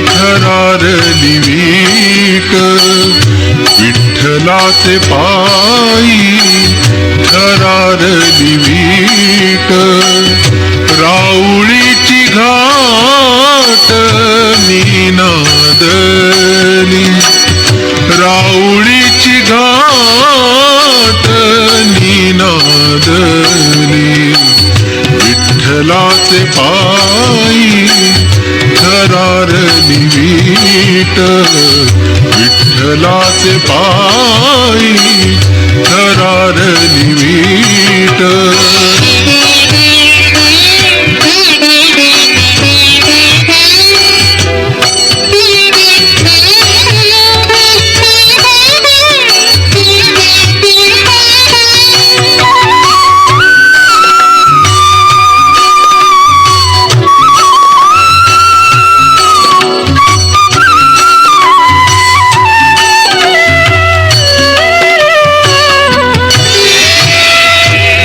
थरारली वीट विठ्ठलाचे पायी थरारली वीट राऊळीची घाट निनादली राऊळीची घाट निनादली विठ्ठलाचे पायी थरारली वीट विठ्ठलाचे पायी थरारली वीट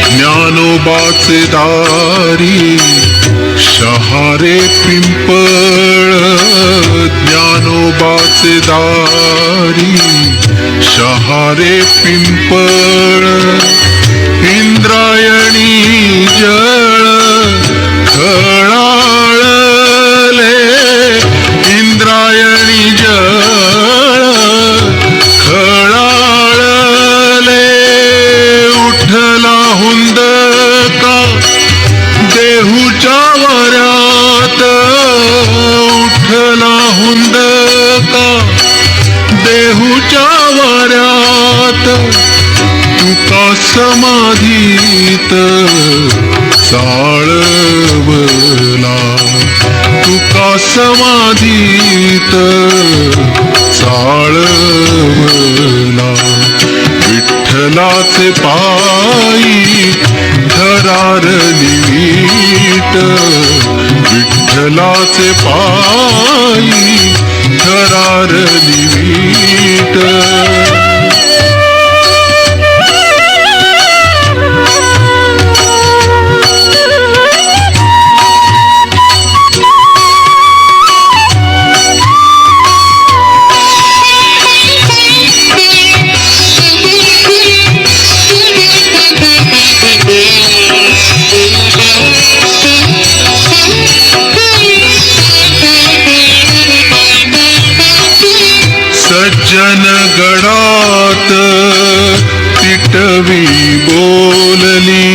ज्ञानोबाचे दारी शहारे पिंपळ ज्ञानोबाचे दारी शहारे पिंपळ इंद्रायणी जळ खळाळले इंद्रायणी जळ खळाळले उठला हुंदका देहूच्या वाऱ्यात उठला हुंदका देहूच्या वाऱ्यात तुका समाधीत चाळवला तुका समाधीत चाळवला विठ्ठलाचे पायी थरारली वीट विठ्ठलाचे पायी थरारली वीट सज्जन गडात टिटवी बोलली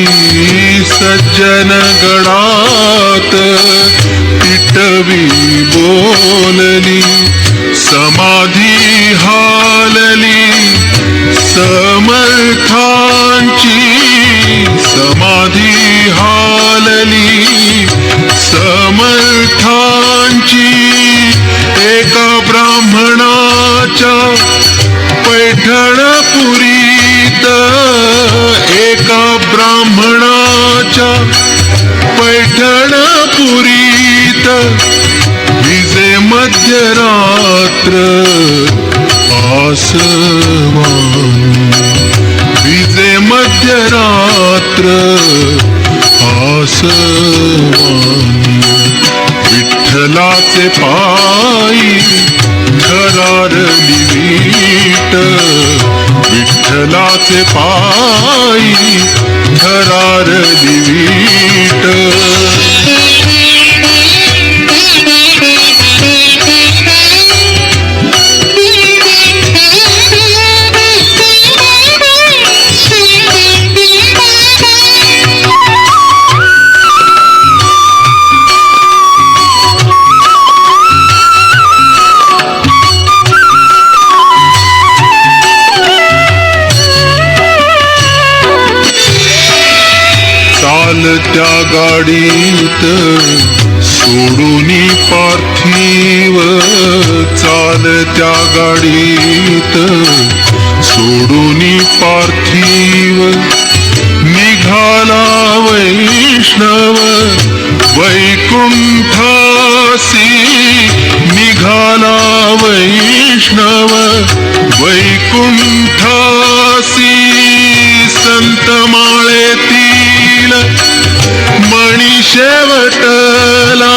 सज्जन गडात टिटवी बोलली समाधी हालली समर्थांची समाधी हालली समर्थांची एका ब्राह्मणाच्या पैठणपुरीत एका ब्राह्मणाच्या पैठणपुरीत विजे मध्यरात्र आसवानी विजे मध्यरात्र आसवानी विठ्ठलाचे पायी थरारली वीट विठ्ठलाचे पायी थरारली वीट त्या गाडीत सोडूनी पार्थिव चाल त्या गाडीत सोडूनी पार्थिव निघाला वैष्णव वैकुंठासी निघाला वैष्णव वैकुंठासी संत माळेतील मणी शेवटला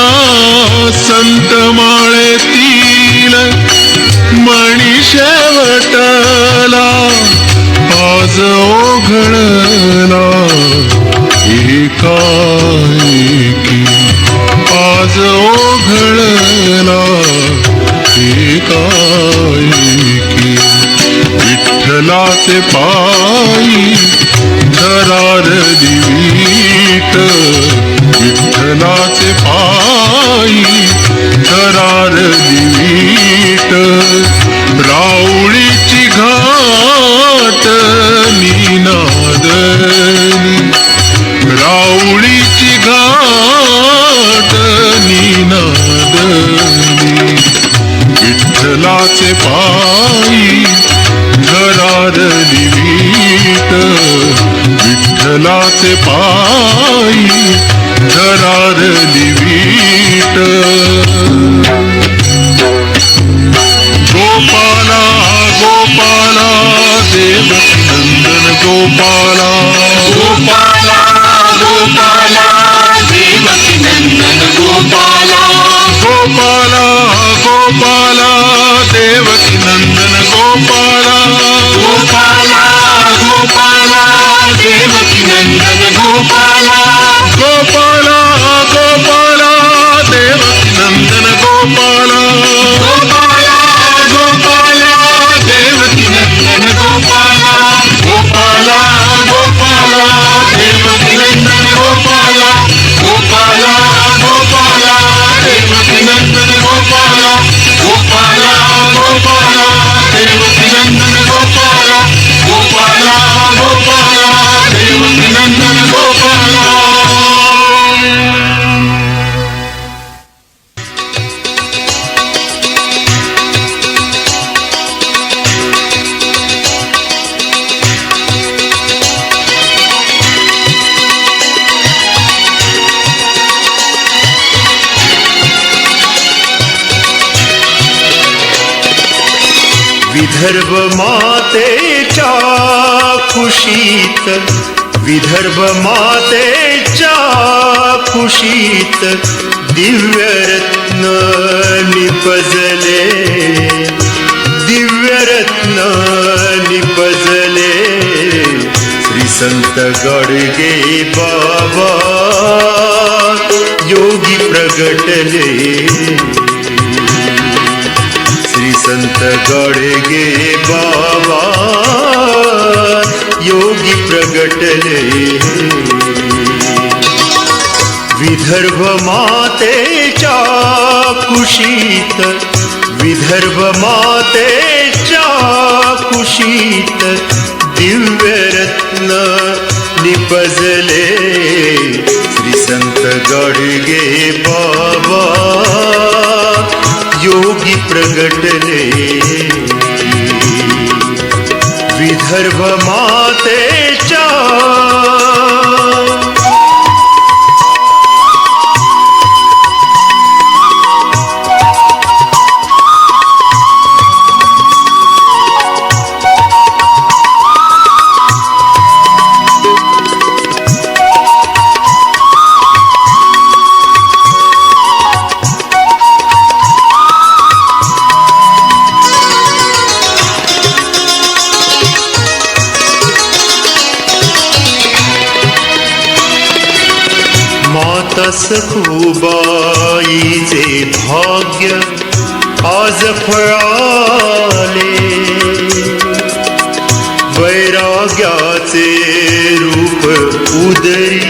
आज ओघळला एकाएकी, आज ओघळला एकाएकी. विठ्ठलाचे पायी थरारली वीट, विठ्ठलाचे पायी थरारली वीट. राऊळीची घाट निनादली, राऊळीची घाट निनादली. विठ्ठलाचे पायी थरारली वीट, विठ्ठलाचे पायी थरारली वीट. गोपाला गोपाला देवकी नंदन गोपाला, गोपाला गोपाला देवकी नंदन गोपाला, गोपाला गोपाला देवकी नंदन गोपाला, गोपाला गोपाला देवकी नंदन गोपाला, गोपाला गोपाला देवकी नंदन गोपाला, गोपाला गोपाला देवकी नंदन गोपाला, गोपाला गोपाला देवकी नंदन गोपाला, गोपाला गोपाला देवकी नंदन गोपाला, गोपाला गोपाला देवकी नंदन गोपाला, गोपाला गोपाला देवकी नंदन गोपाला. विदर्भ मातेच्या खुशीत, विदर्भ मातेच्या खुशीत दिव्यरत्न निपजले, दिव्यरत्न निपजले. श्री संत गाडगे बाबा योगी प्रगटले, श्री संत गाडगे बाबा योगी प्रगटले. विदर्भ मातेच्या कुशीत, विदर्भ मातेच्या कुशीत दिव्यरत्न निपजले. श्री संत गाडगे बाबा योगी प्रगटले. विदर्भ मातेच्या सखुबाईचे भाग्य आज फळाले. वैराग्याचे रूप उदरी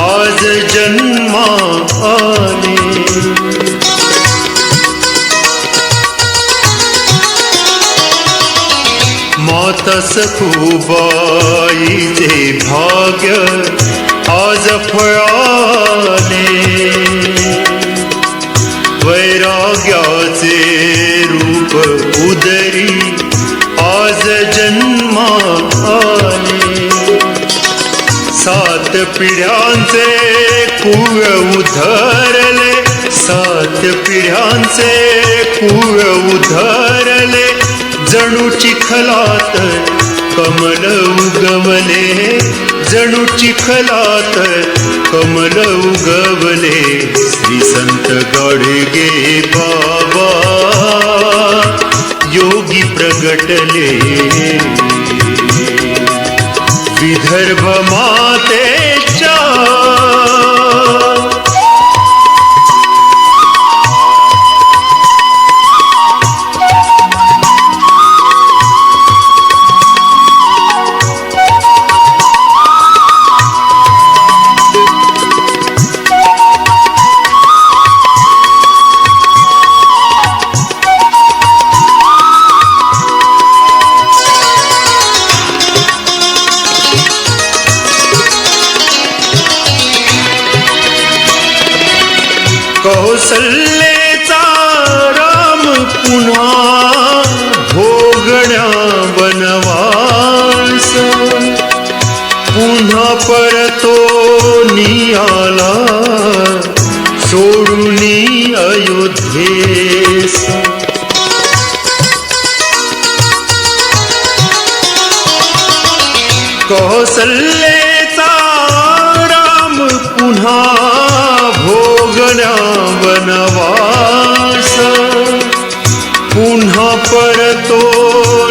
आज जन्मा आले. माता सखुबाईचे भाग्य आज फळाले. वैराग्याचे रूप उदरी आज जन्मा आले. 7 पिढ्यांचे कुळ उधरले, 7 पिढ्यांचे कुळ उधरले. जणू चिखलात कमल उगवले, जणू चिखलात कमल उगवले. श्री संत गाडगे बाबा योगी प्रगटले. विदर्भ मातेच्या कौसल्येचा राम पुन्हा भोगण्या वनवास पुन्हा परतो नियाला सोडूनी अयोध्येस कौसल्येचा राम पुन्हा भोगण्या वनवास पुन्हा परतो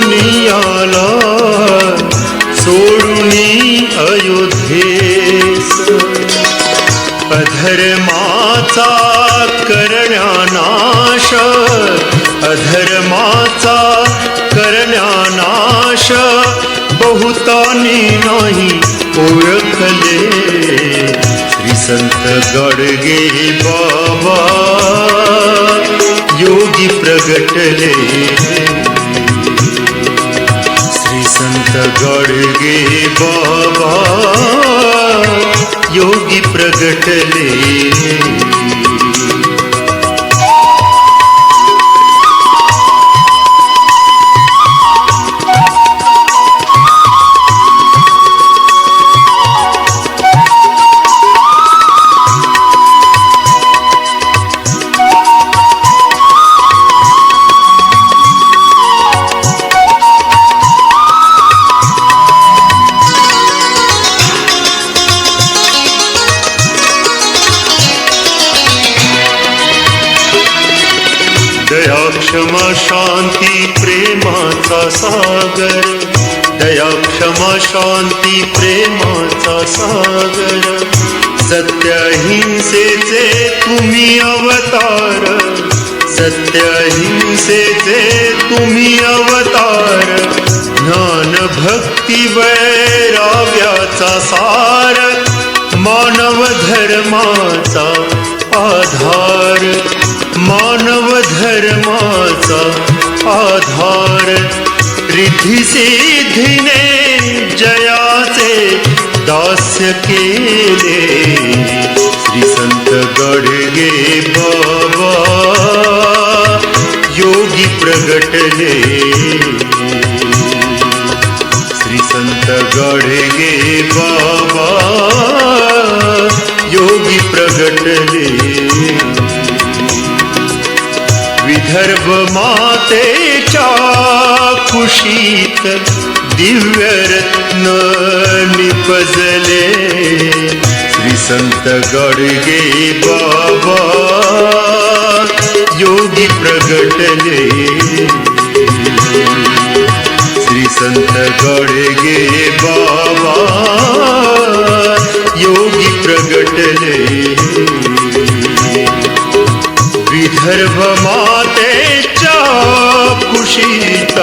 नियाला सोडूनी अयोध्येस अधर्माचा करण्यानाश अधर्माचा करण्यानाश बहुतांनी नाही ओळखले श्री संत गाडगे बाबा योगी प्रगटले श्री संत गाडगे बाबा योगी प्रगटले दया क्षमा शांती प्रेमाचा सागर दया क्षमा शांती प्रेमाचा सागर सत्यहिंसेचे तुम्ही अवतार सत्यहिंसेचे तुम्ही अवतार ज्ञान भक्ती वैराग्याचा सार मानव धर्माचा आधार मानव धर्माचा आधार रिद्धी सिद्धीने जयाचे दास्य केले श्री संत गाडगे बाबा योगी प्रगटले श्री संत गाडगे बाबा योगी प्रगटले विदर्भ मातेच्या कुशीत दिव्य रत्न निपजले श्री संत गाडगे बाबा योगी प्रगटले श्री संत गाडगे बाबा योगी प्रगटले विदर्भ मातेच्या कुशीत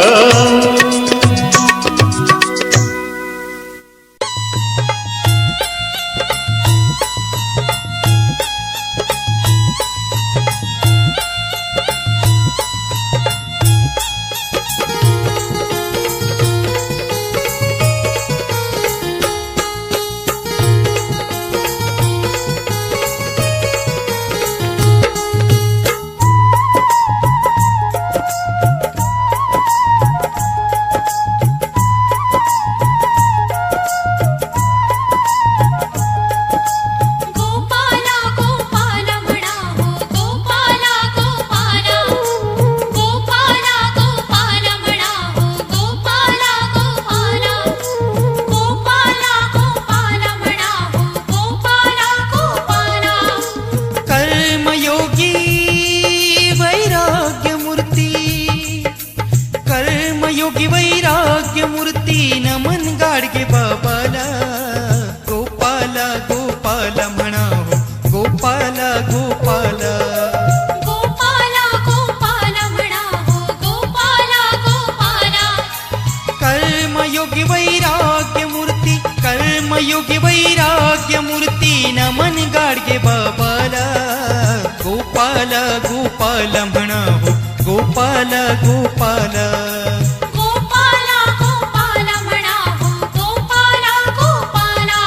कर्मयोगी वैराग्य मूर्ती नमन गाडगे बाबाला गोपाल गोपाल म्हणा हो गोपाल गोपाल गोपाला गोपाला म्हणा हो गोपाला गोपाला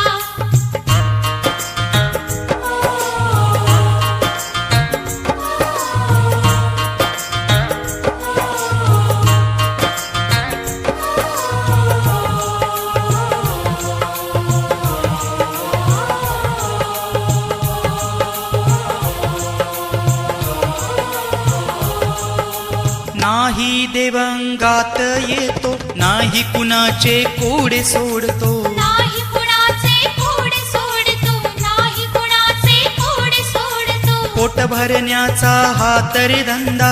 नाही देवंगात येतो नाही कुणाचे कोडे सोडतो नाही कुणाचे कोडे सोडतो नाही कुणाचे कोडे सोडतो पोट भरण्याचा हा तरी धंदा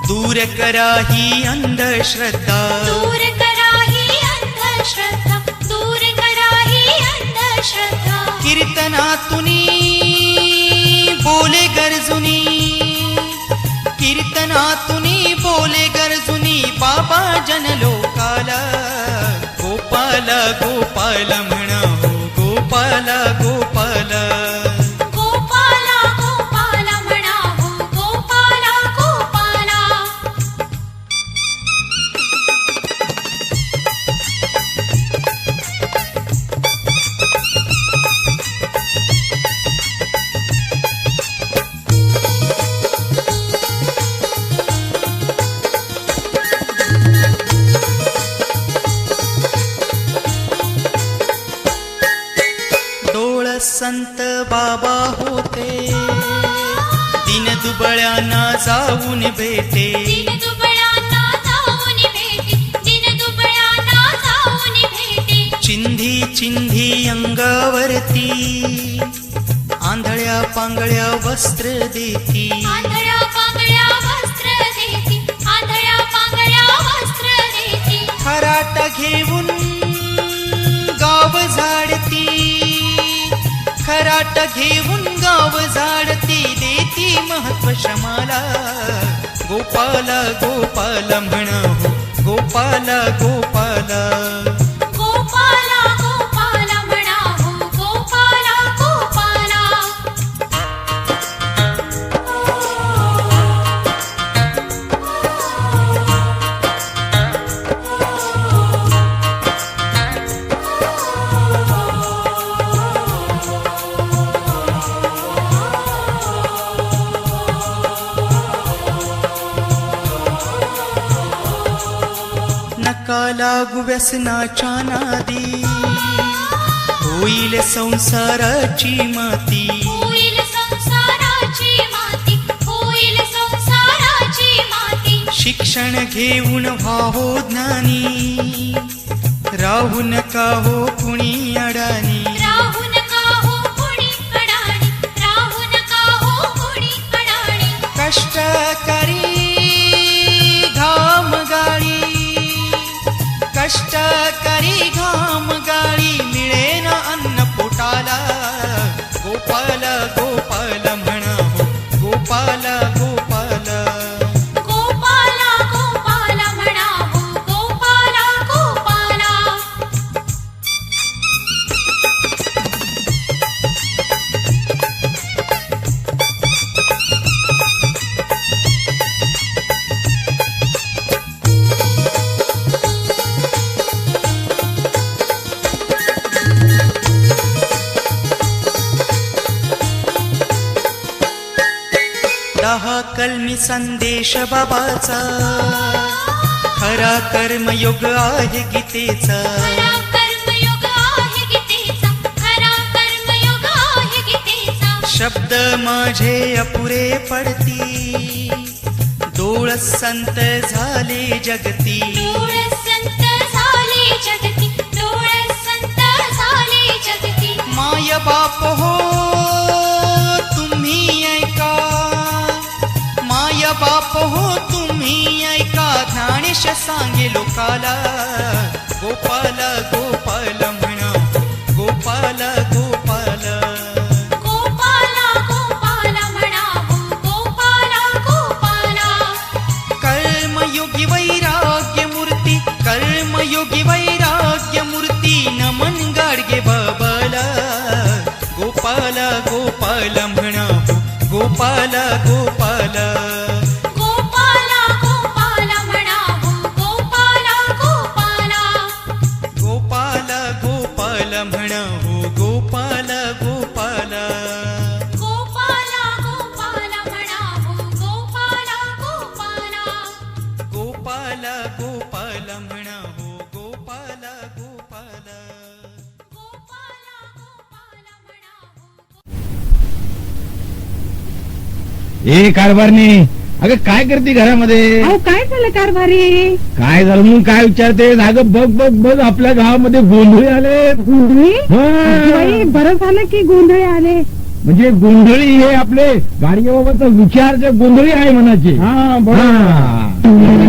दूर करा ही अंधश्रद्धा दूर करा ही अंधश्रद्धा दूर करा ही अंधश्रद्धा कीर्तनातुनी बोले गरजुनी कीर्तनातुनी बोले गरजुनी बाबा जन लोकाला गोपाल गोपाल म्हणा हो गोपाल गोपाल गोपाला गोपाला म्हणा हो गोपाला गोपाला डोळ संत बाबा होते दिन दुबळ्यांना जाऊन भेटे दिन दुबळ्यांना जाऊन भेटे दिन दुबळ्यांना जाऊन भेटे चिंधी चिंधी अंगावरती आंधळ्या पांगळ्या वस्त्र देती आंधळ्या पांगळ्या वस्त्र देती आंधळ्या पांगळ्या वस्त्र देती खराटा घेऊन गाव झाडती खराट घेऊन गाव झाडती देती महत्व श्रमाला गोपाल गोपाल म्हणा हो गोपाल गोपाल गोपाला गोपाला म्हणा हो गोपाला गोपाला नका लागू व्यसनाच्या नादी होईल संसाराची माती होईल संसाराची माती होईल संसाराची माती शिक्षण घेऊन व्हावो ज्ञानी राहू नका हो कुणी अडाणी राहू नका हो कुणी अडाणी राहू नका हो कुणी अडाणी कष्टकरी घाम गाळी कष्टकरी घाम गाळी मिळेन अन्न पोटाला गोपाल गोपाल म्हणा हो गोपाल गोपाल गोपाला गोपाला म्हणा हो गोपाला गोपाला दहा कलमी संदेश बाबाचा खरा कर्मयोग आहे गीतेचा खरा कर्मयोग आहे गीतेचा खरा कर्मयोग आहे गीतेचा शब्द माझे अपुरे पडती डोळ संत झाले जगती डोळ संत झाले जगती डोळ संत झाले जगती माय बाप हो तुम्ही ऐका माय बाप हो तुम्ही ऐका ज्ञानेश सांगे लोकाला गोपाल गोपाल म्हणा गोपाल गोपाल गोपाला गोपाला म्हणा हो गोपाला गोपाला कर्मयोगी वैराग्य मूर्ती कर्मयोगी वैराग्य मूर्ती गोपाल गोपाल गोपाला गोपाला म्हणा हो गोपाला गोपाला गोपाल गोपाल म्हण हो गोपाल गोपाल गोपाला गोपाला म्हणा हो गोपाला गोपाला गोपाल गोपाल म्हण हो गोपाल गोपाल गोपाला गोपाला म्हणा हो ए कारभारनी अगं काय करते घरामध्ये अहो काय झालं कारभारी काय झालं म्हणून काय विचारते अगं बघ बघ बघ आपल्या गावामध्ये गोंधळी आले गोंधळी हा. बाई, बरं झालं की गोंधळी आले म्हणजे गोंधळी हे आपले गाडगेबाबाचा विचार जे गोंधळी आहे म्हणाचे हा गोंधळी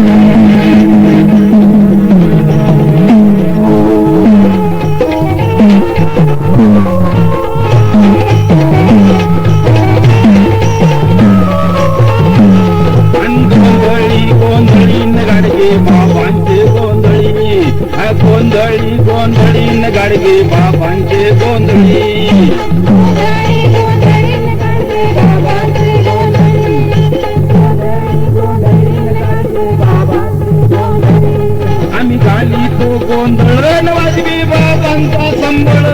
गोंधळी न गाडगे बाबांचे गोंधळी गोंधळी गोंधळी न गाडगे बाबांचे गोंधळी आम्ही गाली तो गोंधळ न वाजवी बाबांचा संबळ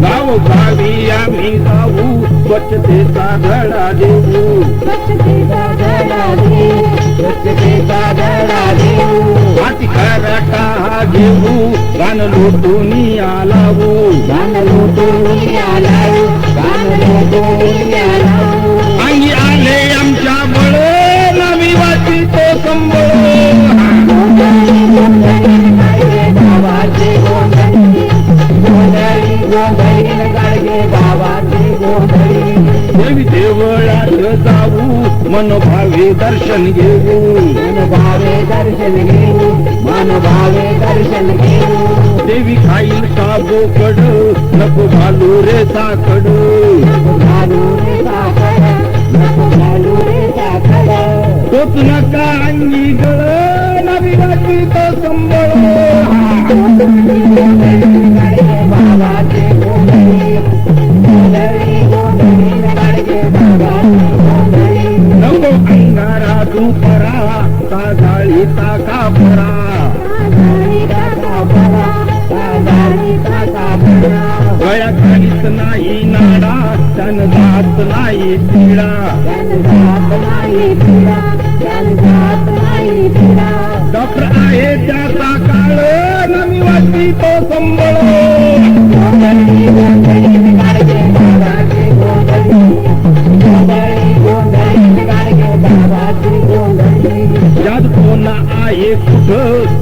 गाव गावी आम्ही जाऊ स्वच्छतेचा धडा देऊ हाती कराटा घेऊ गाण लोटून आलावू अंगी आले आमच्या बळ नवी वाची तो संबळ देवी देवळात जाऊ मनोभावे दर्शन घेऊ देवी खाईल साबोकड नको घालू रे साकड तोच नका अंगी गळ नवी वाची तो संबळ नको अंगारा दुपरा काजाळी ताका परा गळ्या काहीच नाही नाडा त्यान जात नाही पिढा डॉक्टर आहे त्याचा काळ नवी वाची तो संबळ याद कोणा आहे कुठ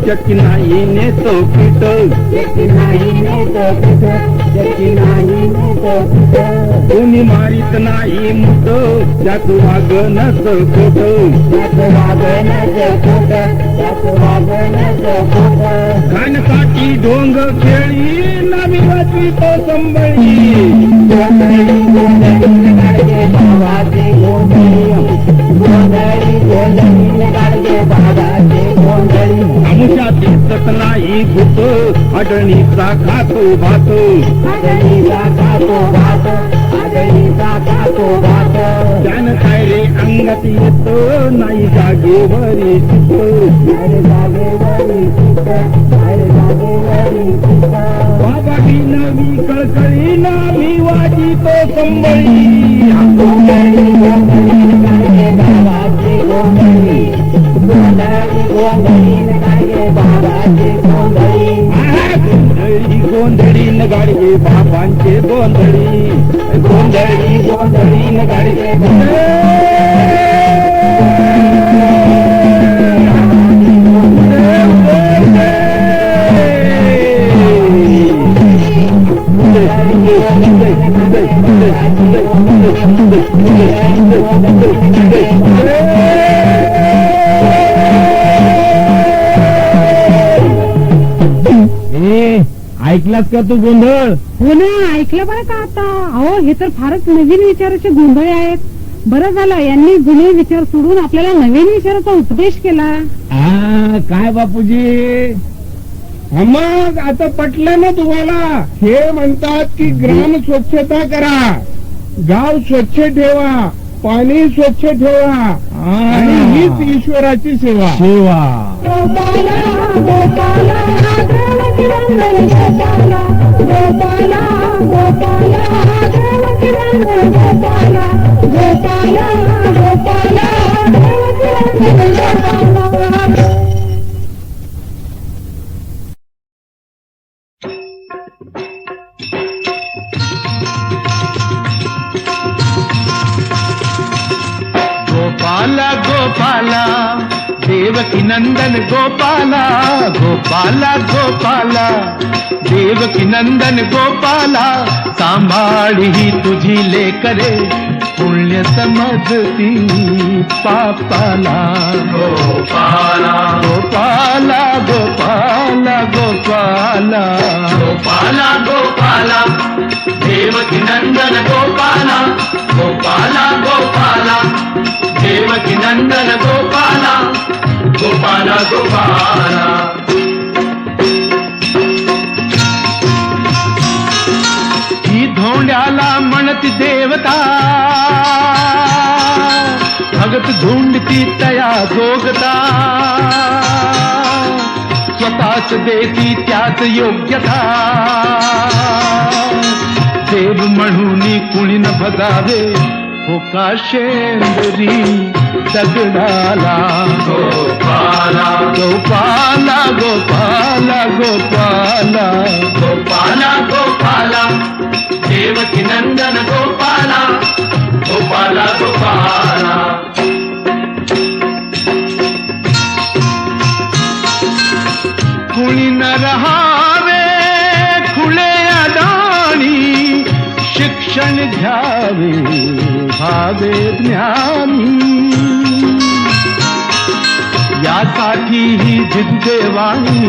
चकी नाही नेतो पीठ कोणी मारित नाही मुठ त्यात वाग नस खोट खाण्यासाठी ढोंग खेळी नवी वाची तो संबळी आमुषा दिसत नाही भूत अडणीचा खातो भात त्यान काय रे अंगात येत नाही जागेवरी बाबा ही नवी कळकळी नावी वाजी तो संबळी गोंधळी न गाडगे बाबांचे गोंधळी गोंधळी गोंधळी न गाडगे ऐकलास का तू गोंधळ? हो ना ऐकलं बरं का आता. अहो हे तर फारच नवीन विचाराचे गोंधळे आहेत. बरं झालं यांनी जुने विचार सोडून आपल्याला नवीन विचाराचा उपदेश केला. काय बापूजी, मग आता पटलं ना तुम्हाला? हे म्हणतात की ग्राम स्वच्छता करा, गाव स्वच्छ ठेवा, पाणी स्वच्छ ठेवा आणि हीच ईश्वराची सेवा. गोपाला गोपाला देवकी नंदन गोपाला, गोपाला गोपाला देवकी नंदन गोपाला, सांभाळी ही तुझी लेकरे पुण्य समजती पापाला. गोपाला गोपाला गोपाला गोपाला गोपाला गोपाला देवकी नंदन गोपाला, गोपाला गोपाला देवकी नंदन गोपाला, गोपाला गोपाला. ही धोंड्याला म्हणती देवता, भगत धुंडती तया जोगता, स्वतःच देती त्याच योग्यता, देव म्हणून कुणी न भगावे होका शेंदरी दगडाला. गोपाला गोपाला गोपाला गोपाला गोपाला गोपाला देवकी नंदन गोपाला, गोपाला गोपाला. कुणी न रहावे खुले अदाणी, शिक्षण घ्यावे भावे ज्ञानी, यासाठी ही जिद्देवाणी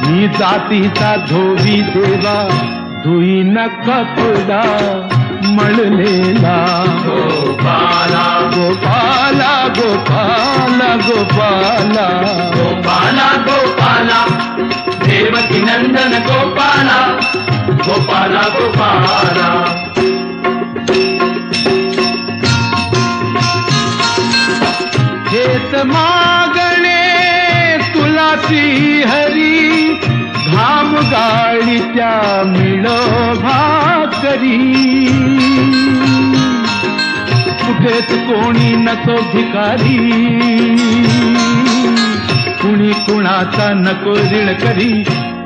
मी जातीचा धोबी देवा, धुई न कपडा मळलेला. गोपाला गोपाला गोपाला गोपाला गोपाला गोपाला देवकी नंदन गोपाला, गोपाला गोपाला. हेच मागणे तुला ती हरी, घाम गाळी त्या मिळो भाकरी, कुठेच कोणी नको भिकारी, कुणी कुणाचा नको ऋण करी,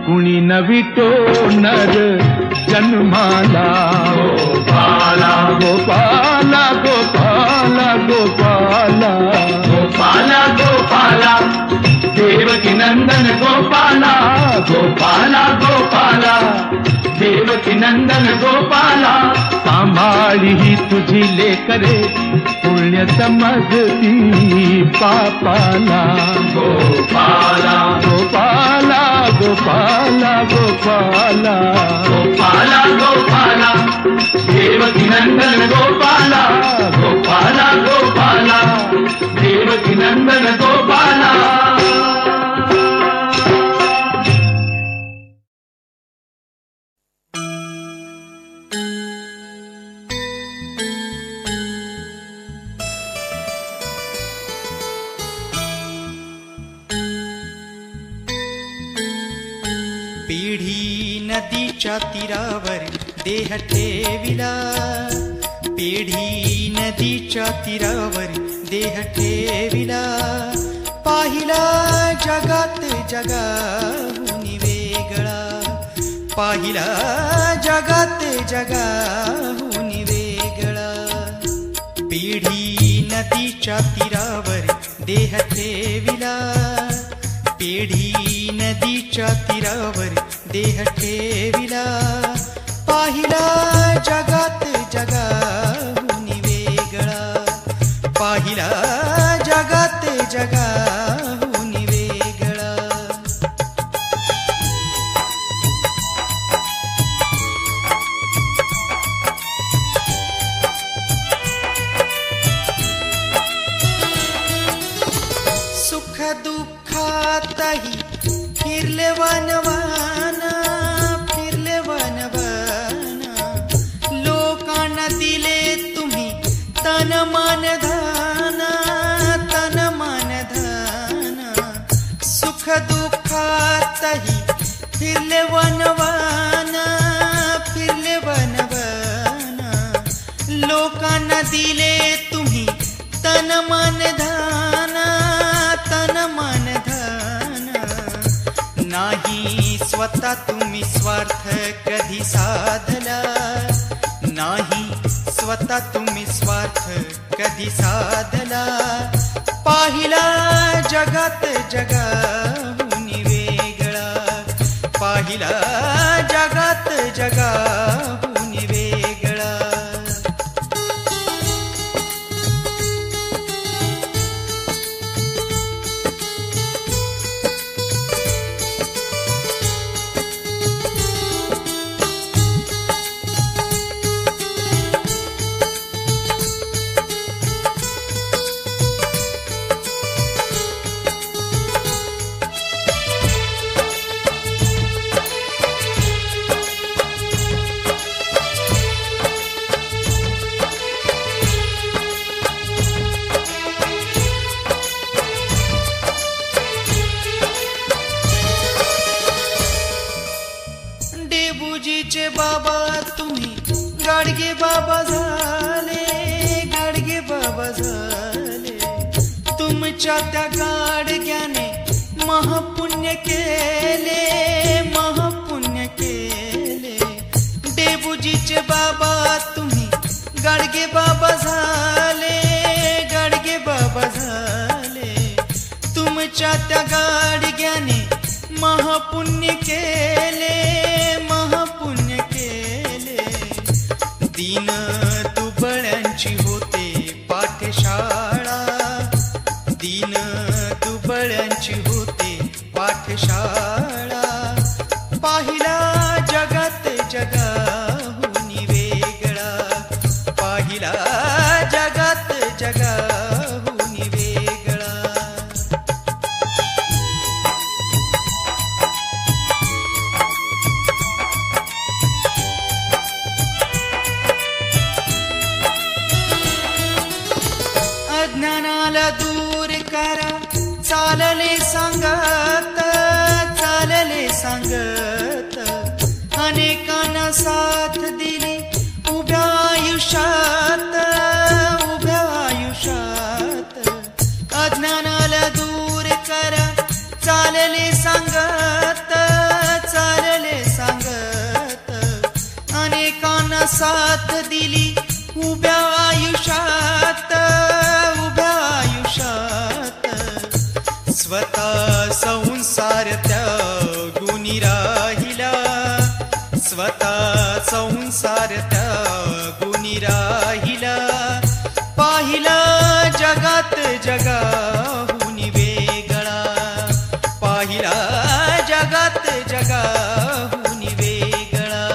कुणी नवितो नर जन्माला. गोपाला गोपाला गोपाला गोपाला गोपाला गोपाला देवकी नंदन गोपाला, गोपाला गोपाला देवकी नंदन गोपाला, सांभाळी ही तुझी लेकरे पुण्य समजती पापाला. गोपाला गोपाला गोपाला गोपाला गोपाला गोपाला देवकी नंदन गोपाला, गोपाला गोपाला देवकी नंदन गोपाला. पेढी नदीच्या तीरावर देह ठेविला, पेढी नदीच्या तीरावर देह ठेविला, पाहिला जगात जगाहून वेगळा, पाहिला जगात जगाहून वेगळा. पेढी नदीच्या तीरावर देह ठेविला, पेढी नदीच्या तीरावर देह ठेविला, पाहिला जगात जगाहून वेगळा, पाहिला जगात जगाहून वेगळा. वनवन फिरले वनवन लोकांना दिले तुम्ही तन मन धन तन मन धन सुख दुःखातही फिरले वनवन फिरले वनवन लोकांना दिले तुम्ही तन मन धन तन मन धन नाही स्वतः तुम्ही स्वार्थ कधी साधला नाही स्वतः तुम्ही स्वार्थ कधी साधला पाहिला जगात जगाहून वेगळा पाहिला जगात जगाहून वेगळा डेबुजीचे बाबा तुम्ही गाडगे बाबा झाले गाडगे बाबा झाले तुमच्या त्या गाडग्याने महापुण्य केले महापुण्य केले डेबुजीचे बाबा तुम्ही गाडगे बाबा झाले गाडगे बाबा झाले तुमच्या त्या गाडग्याने महापुण्य केले महापुण्य केले दीन दुबळ्यांची होते पाठशाळा दीन दुबळ्यांची होते पाठशाळा पाहिला जगात जगाहून वेगळा पाहिला जगात जगाहून वेगळा अज्ञानाला दूर करा चालले सांगत चालले सांगत अनेकांना साथ दिली उभ्या आयुष्यात उभ्या आयुष्यात अज्ञानाला दूर करा चालले सांगत चालले सांगत अनेकांना साथ दिली उभ्या आयुष्यात उभ्या आयुष्यात स्वतः संसार त्यागुनी राहिला स्वतः संसार त्यागुनी राहिला पाहिला जगात जगाहून वेगळा पाहिला जगात जगाहून वेगळा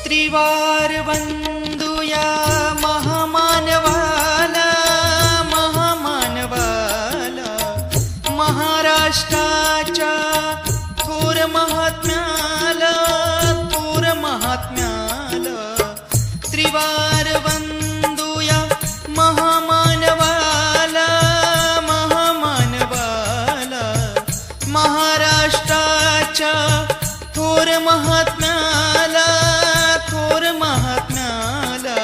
त्रिवार वंदुया महामानवाला महामानवाला महाराष्ट्राच्या थोर महात्म्याला थोर महात्म्याला त्रिवार वंदुया महामानवाला महामानवाला महाराष्ट्राच्या थोर महात्म्याला थोर महात्म्याला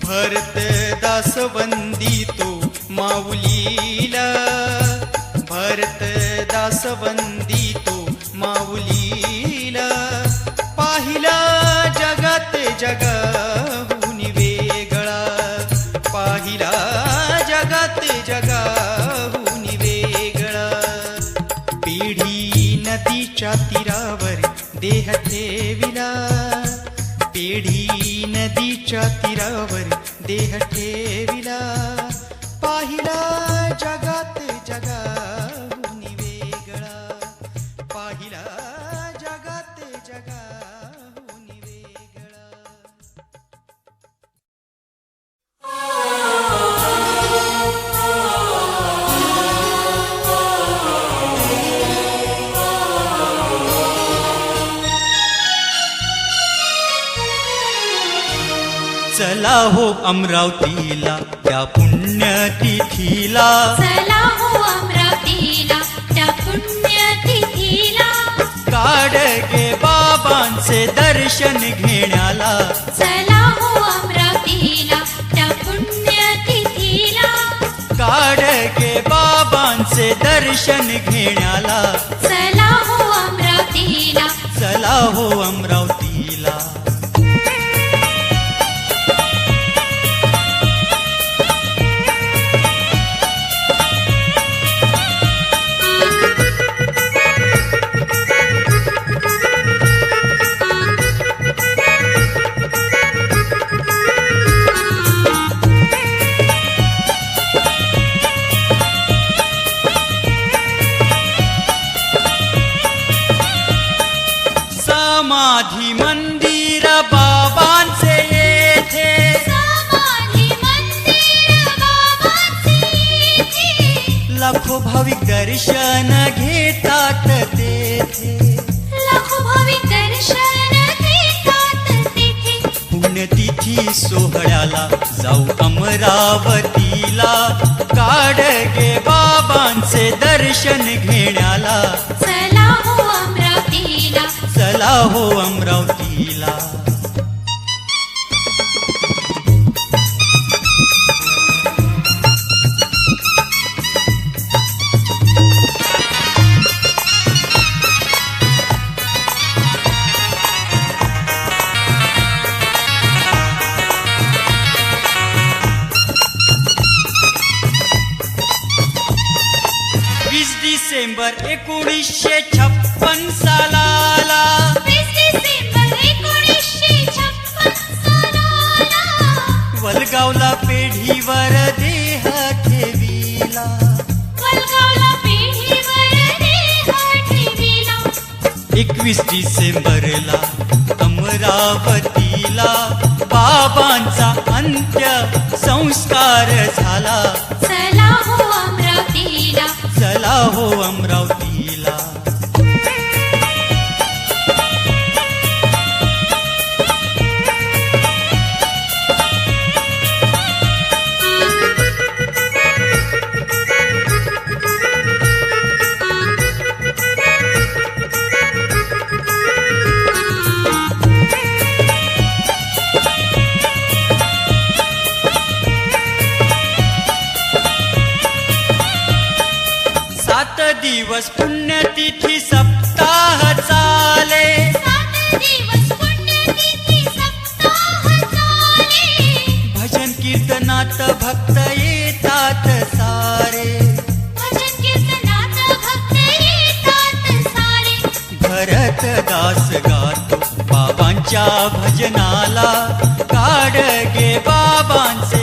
भरत दास वंदितो माऊलीला भरत दास वंदितो माऊलीला पाहिला जगात जगाहून वेगळा, पाहिला जगात जगाहून वेगळा. पेढी नदीच्या तीरावर देह ठेविला, पेढी नदीच्या तीरावर देह ठेविला, पाहिला जगात जगाहून वेगळा, पाहिला जगात जगाहून वेगळा. चला हो अमरावतीला त्या पुण्यतिथीला, चला हो अमरावतीला त्या पुण्यतिथीला, गाडगे बाबांचे दर्शन घेण्याला. चला हो अमरावतीला त्या पुण्यतिथीला, गाडगे बाबांचे दर्शन घेण्याला. चला हो अमरावतीला, चला हो अमरावतीला. समाधी मंदिर बाबांचे येथे, समाधी मंदिर बाबांचे येथे, लाखो भाविक दर्शन घेतात तेथे, लाखो भाविक दर्शन घेतात तेथे. पुण्यतिथी सोहळ्याला जाऊ अमरावतीला, गाडगे बाबांचे दर्शन घेण्याला. चला हो अमरावतीला, चला हो अमरावतीला. डिसेंबर 1956 सालाला, 20 डिसेंबर 1956 सालाला, वलगावला पेढीवर देह ठेविला, वलगावला पेढीवर देह ठेविला. 21 डिसेंबरला अमरावतीला बाबांचा अंत्य संस्कार झाला. चला हो अमरावतीला, चला हो अमरावतीला. दिवस पुण्यतिथी सप्ताह चाले, 7 दिवस पुण्यतिथी सप्ताह चाले, भजन कीर्तनात भक्त येतात सारे, भजन कीर्तनात भक्त येतात सारे. भरत दास गातो बाबांच्या भजनाला, गाडगे बाबांचे